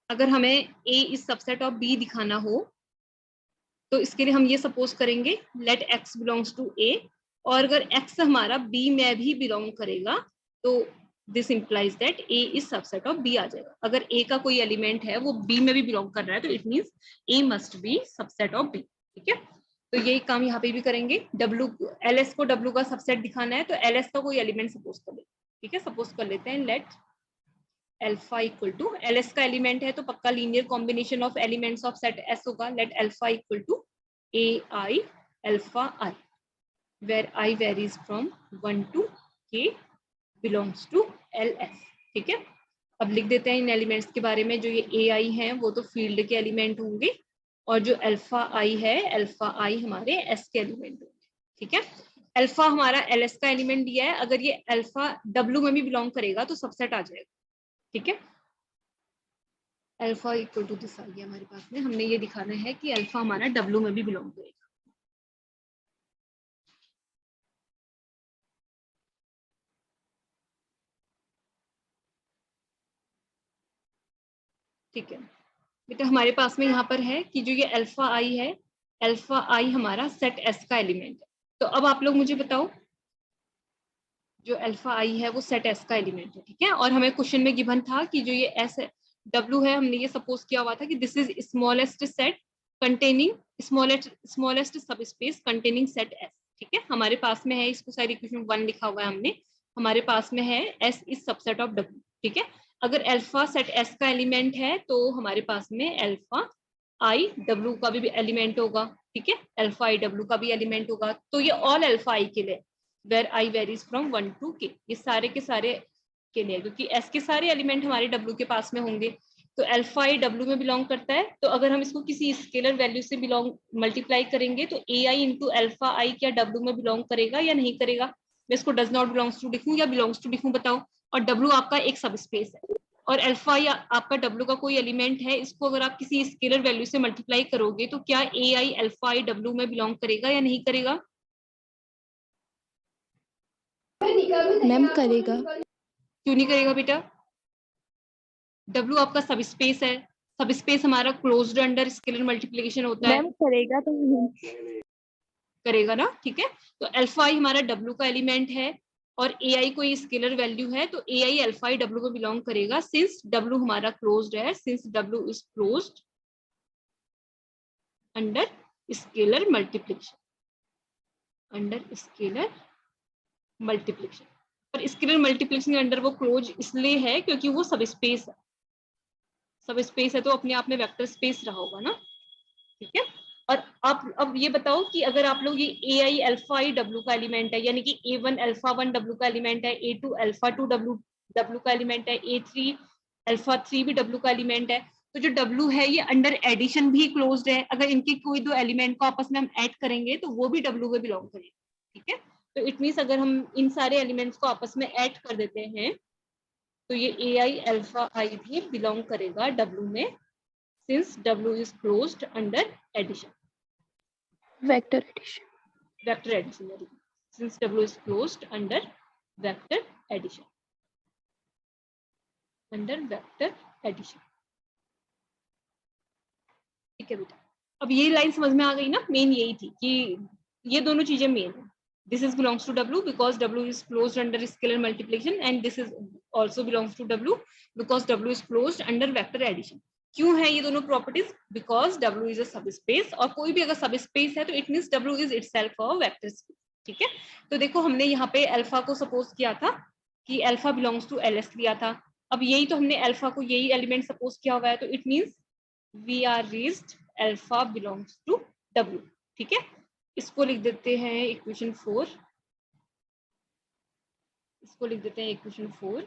अगर हमें A is subset of B दिखाना हो तो इसके लिए हम ये सपोज करेंगे let X belongs to A, और अगर X हमारा B में भी बिलोंग करेगा तो this implies that A is subset of B आ जाएगा। अगर A का कोई एलिमेंट है वो B में भी बिलोंग कर रहा है तो it means A must be subset of B। ठीक है, तो यही काम यहाँ पे भी करेंगे, LS को W का सबसेट दिखाना है तो LS का कोई एलिमेंट सपोज कर लेते हैं। ठीक है, सपोज कर लेते हैं let alpha equal to LS का एलिमेंट है तो पक्का linear combination of elements of set S होगा. Let alpha equal to AI alpha I where I varies from 1 to K belongs to LS. ठीक है, अब लिख देते हैं इन एलिमेंट्स के बारे में. जो ये AI हैं वो तो फील्ड के एलिमेंट होंगे और जो अल्फा I है अल्फा I हमारे S के एलिमेंट होंगे. ठीक है, अल्फा हमारा LS का एलिमेंट दिया है, अगर ये अल्फा W में भी बिलोंग करेगा तो सबसेट आ जाएगा. ठीक है, अल्फा इक्वल टू दिस आ गया हमारे पास में. हमने ये दिखाना है कि अल्फा हमारा W में भी बिलोंग करेगा. ठीक है बेटा, हमारे पास में यहाँ पर है कि जो ये अल्फा आई है, अल्फा आई हमारा सेट एस का एलिमेंट है. तो अब आप लोग मुझे बताओ, जो अल्फा आई है वो सेट एस का एलिमेंट है. ठीक है, और हमें क्वेश्चन में गिवन था कि जो ये एस डब्ल्यू है, हमने ये सपोज किया हुआ था कि this is smallest set containing smallest सब स्पेस कंटेनिंग सेट एस. ठीक है, हमारे पास में है, इसको सारी इक्वेशन 1 लिखा हुआ है हमने. हमारे पास में है S is subset of W. ठीक है, अगर अल्फा सेट एस का एलिमेंट है तो हमारे पास में अल्फा आई डब्ल्यू का भी एलिमेंट होगा. ठीक है, अल्फा आई डब्ल्यू का भी एलिमेंट होगा. तो ये ऑल अल्फा आई के लिए where I varies from 1 to K, ये सारे के सारे के लिए, क्योंकि एस के सारे एलिमेंट हमारे डब्ल्यू के पास में होंगे. तो अल्फा आई डब्ल्यू में बिलोंग करता है, तो अगर हम इसको किसी स्केलर वैल्यू से बिलोंग मल्टीप्लाई करेंगे तो ए आई इंटू अल्फा आई क्या डब्ल्यू में बिलोंग करेगा या नहीं करेगा. मैं इसको डज नॉट बिलोंग्स टू लिखूं या बिलोंग्स टू लिखूं, बताओ. और डब्ल्यू आपका एक सब स्पेस है और अल्फा आई आपका डब्ल्यू का कोई एलिमेंट है. इसको अगर आप किसी स्केलर वैल्यू से मल्टीप्लाई करोगे तो क्या ए आई अल्फा आई डब्ल्यू में बिलोंग करेगा या नहीं करेगा. मैम करेगा. क्यों नहीं करेगा बेटा. डब्ल्यू आपका सब स्पेस है, सब स्पेस हमारा क्लोज्ड अंडर स्केलर मल्टीप्लिकेशन होता है. मैम करेगा तो करेगा ना. ठीक है, तो अल्फा आई हमारा डब्ल्यू का एलिमेंट है और ए आई कोई स्केलर वैल्यू है, तो A I alpha I W को बिलोंग करेगा सिंस डब्ल्यू हमारा क्लोज्ड है, since W is closed under scalar multiplication, under scalar multiplication. और स्केलर मल्टीप्लिकेशन के अंडर वो क्लोज इसलिए है क्योंकि वो सब स्पेस है. सब स्पेस है तो अपने आप में वेक्टर स्पेस रहा होगा ना. ठीक है, और आप अब ये बताओ कि अगर आप लोग ये A I alpha I W का एलिमेंट है, यानी कि A one alpha one W का एलिमेंट है, A two alpha two W W का एलिमेंट है, ए थ्री अल्फा थ्री भी डब्ल्यू का एलिमेंट है, तो जो डब्ल्यू है ये अंडर एडिशन भी क्लोज्ड है. अगर इनके कोई दो एलिमेंट को आपस में हम ऐड करेंगे तो वो भी डब्ल्यू में बिलोंग करेंगे. ठीक है, तो इट मीन्स अगर हम इन सारे एलिमेंट्स को आपस में ऐड कर देते हैं तो ये ए आई अल्फा आई भी बिलोंग करेगा डब्ल्यू में, since W is closed under addition. Vector addition. Vector addition, since W is closed under vector addition, under vector addition. ठीक है बेटा, अब ये लाइन समझ में आ गई ना. मेन यही थी कि ये दोनों चीजें मेन है. This is belongs to W because W is closed under scalar multiplication and this is also belongs to W because W is closed under vector addition. क्यों है ये दोनों properties? Because W is a सब space, और कोई भी अगर सब स्पेस है तो it means W is itself a vector space. ठीक है, तो देखो हमने यहाँ पे अल्फा को सपोज किया था कि अल्फा बिलोंग्स टू LS लिया था. अब यही तो हमने अल्फा को यही एलिमेंट सपोज किया हुआ है, तो it means we are raised alpha belongs to W. ठीक है, इसको लिख देते हैं इक्वेशन 4, इसको लिख देते हैं इक्वेशन 4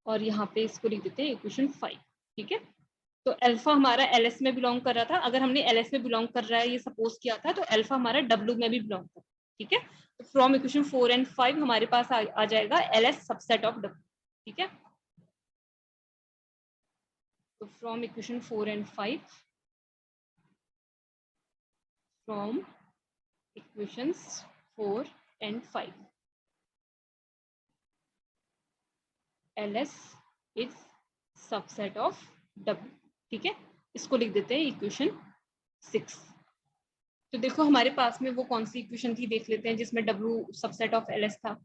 और यहाँ पे इसको लिख देते हैं इक्वेशन 5. ठीक है, तो अल्फा हमारा LS में बिलोंग कर रहा था. अगर हमने LS में बिलोंग कर रहा है ये सपोज किया था तो अल्फा हमारा W में भी बिलोंग कर. ठीक है, तो फ्रॉम इक्वेशन 4 and 5 हमारे पास आ जाएगा LS सबसेट ऑफ W. ठीक है, तो from equation 4 and 5, from equations 4 and 5 LS is subset of W. ठीक है, इसको लिख देते हैं इक्वेशन 6. तो देखो हमारे पास में वो कौन सी इक्वेशन थी देख लेते हैं जिसमें W सबसेट ऑफ LS था.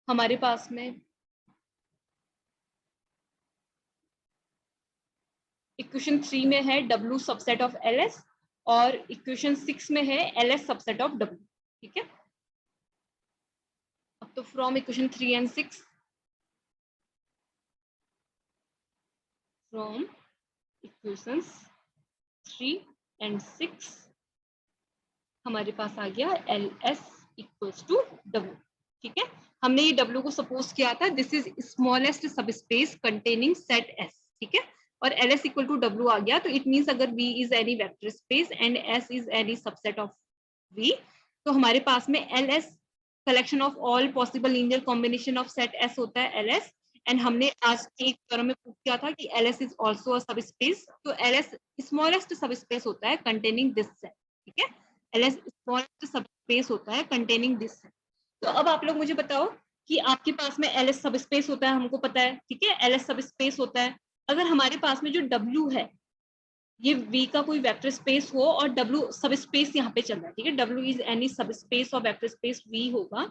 हमारे पास में इक्वेशन 3 में है W सबसेट ऑफ LS और इक्वेशन 6 में है LS सबसेट ऑफ W. ठीक है, अब तो from equation 3 and 6 from equations 3 and 6 हमारे पास आ गया LS इक्वल्स टू W। ठीक है, हमने ये W को सपोज किया था this is smallest subspace containing set S। ठीक है, और LS इक्वल टू W आ गया, तो इट मींस अगर V is any vector space and S is any subset of V, तो हमारे पास में LS collection of all possible linear combination of set S होता है LS। एंड हमने आज एक थ्योरम में प्रूव किया था कि LS is also a subspace, तो LS स्मॉलेस्ट सबस्पेस होता है कंटेनिंग दिस सेट। ठीक है, LS स्मॉलेस्ट सबस्पेस होता है कंटेनिंग दिस सेट। तो अब आप लोग मुझे बताओ कि आपके पास में LS सबस्पेस होता है, हमको पता है। ठीक है, LS सबस्पेस होता है। अगर हमारे पास में जो W है ये V का कोई वेक्टर स्पेस हो और W सबस्पेस यहाँ पे चल रहा है, ठीक है, W इज एनी सबस्पेस और वेक्टर स्पेस V होगा,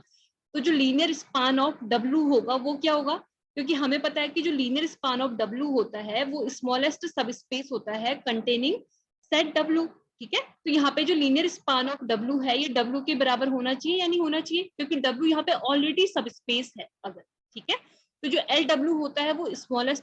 तो जो लीनियर स्पान ऑफ W होगा वो क्या होगा, क्योंकि हमें पता है कि जो लीनियर स्पान ऑफ W होता है वो स्मॉलेस्ट सबस्पेस होता है कंटेनिंग सेट W। ठीक है, तो यहाँ पे जो लीनियर स्पान ऑफ W है ये W के बराबर होना चाहिए या नहीं होना चाहिए, क्योंकि W यहाँ पे ऑलरेडी सबस्पेस है अगर। ठीक है, तो जो LW होता है वो स्मॉलेस्ट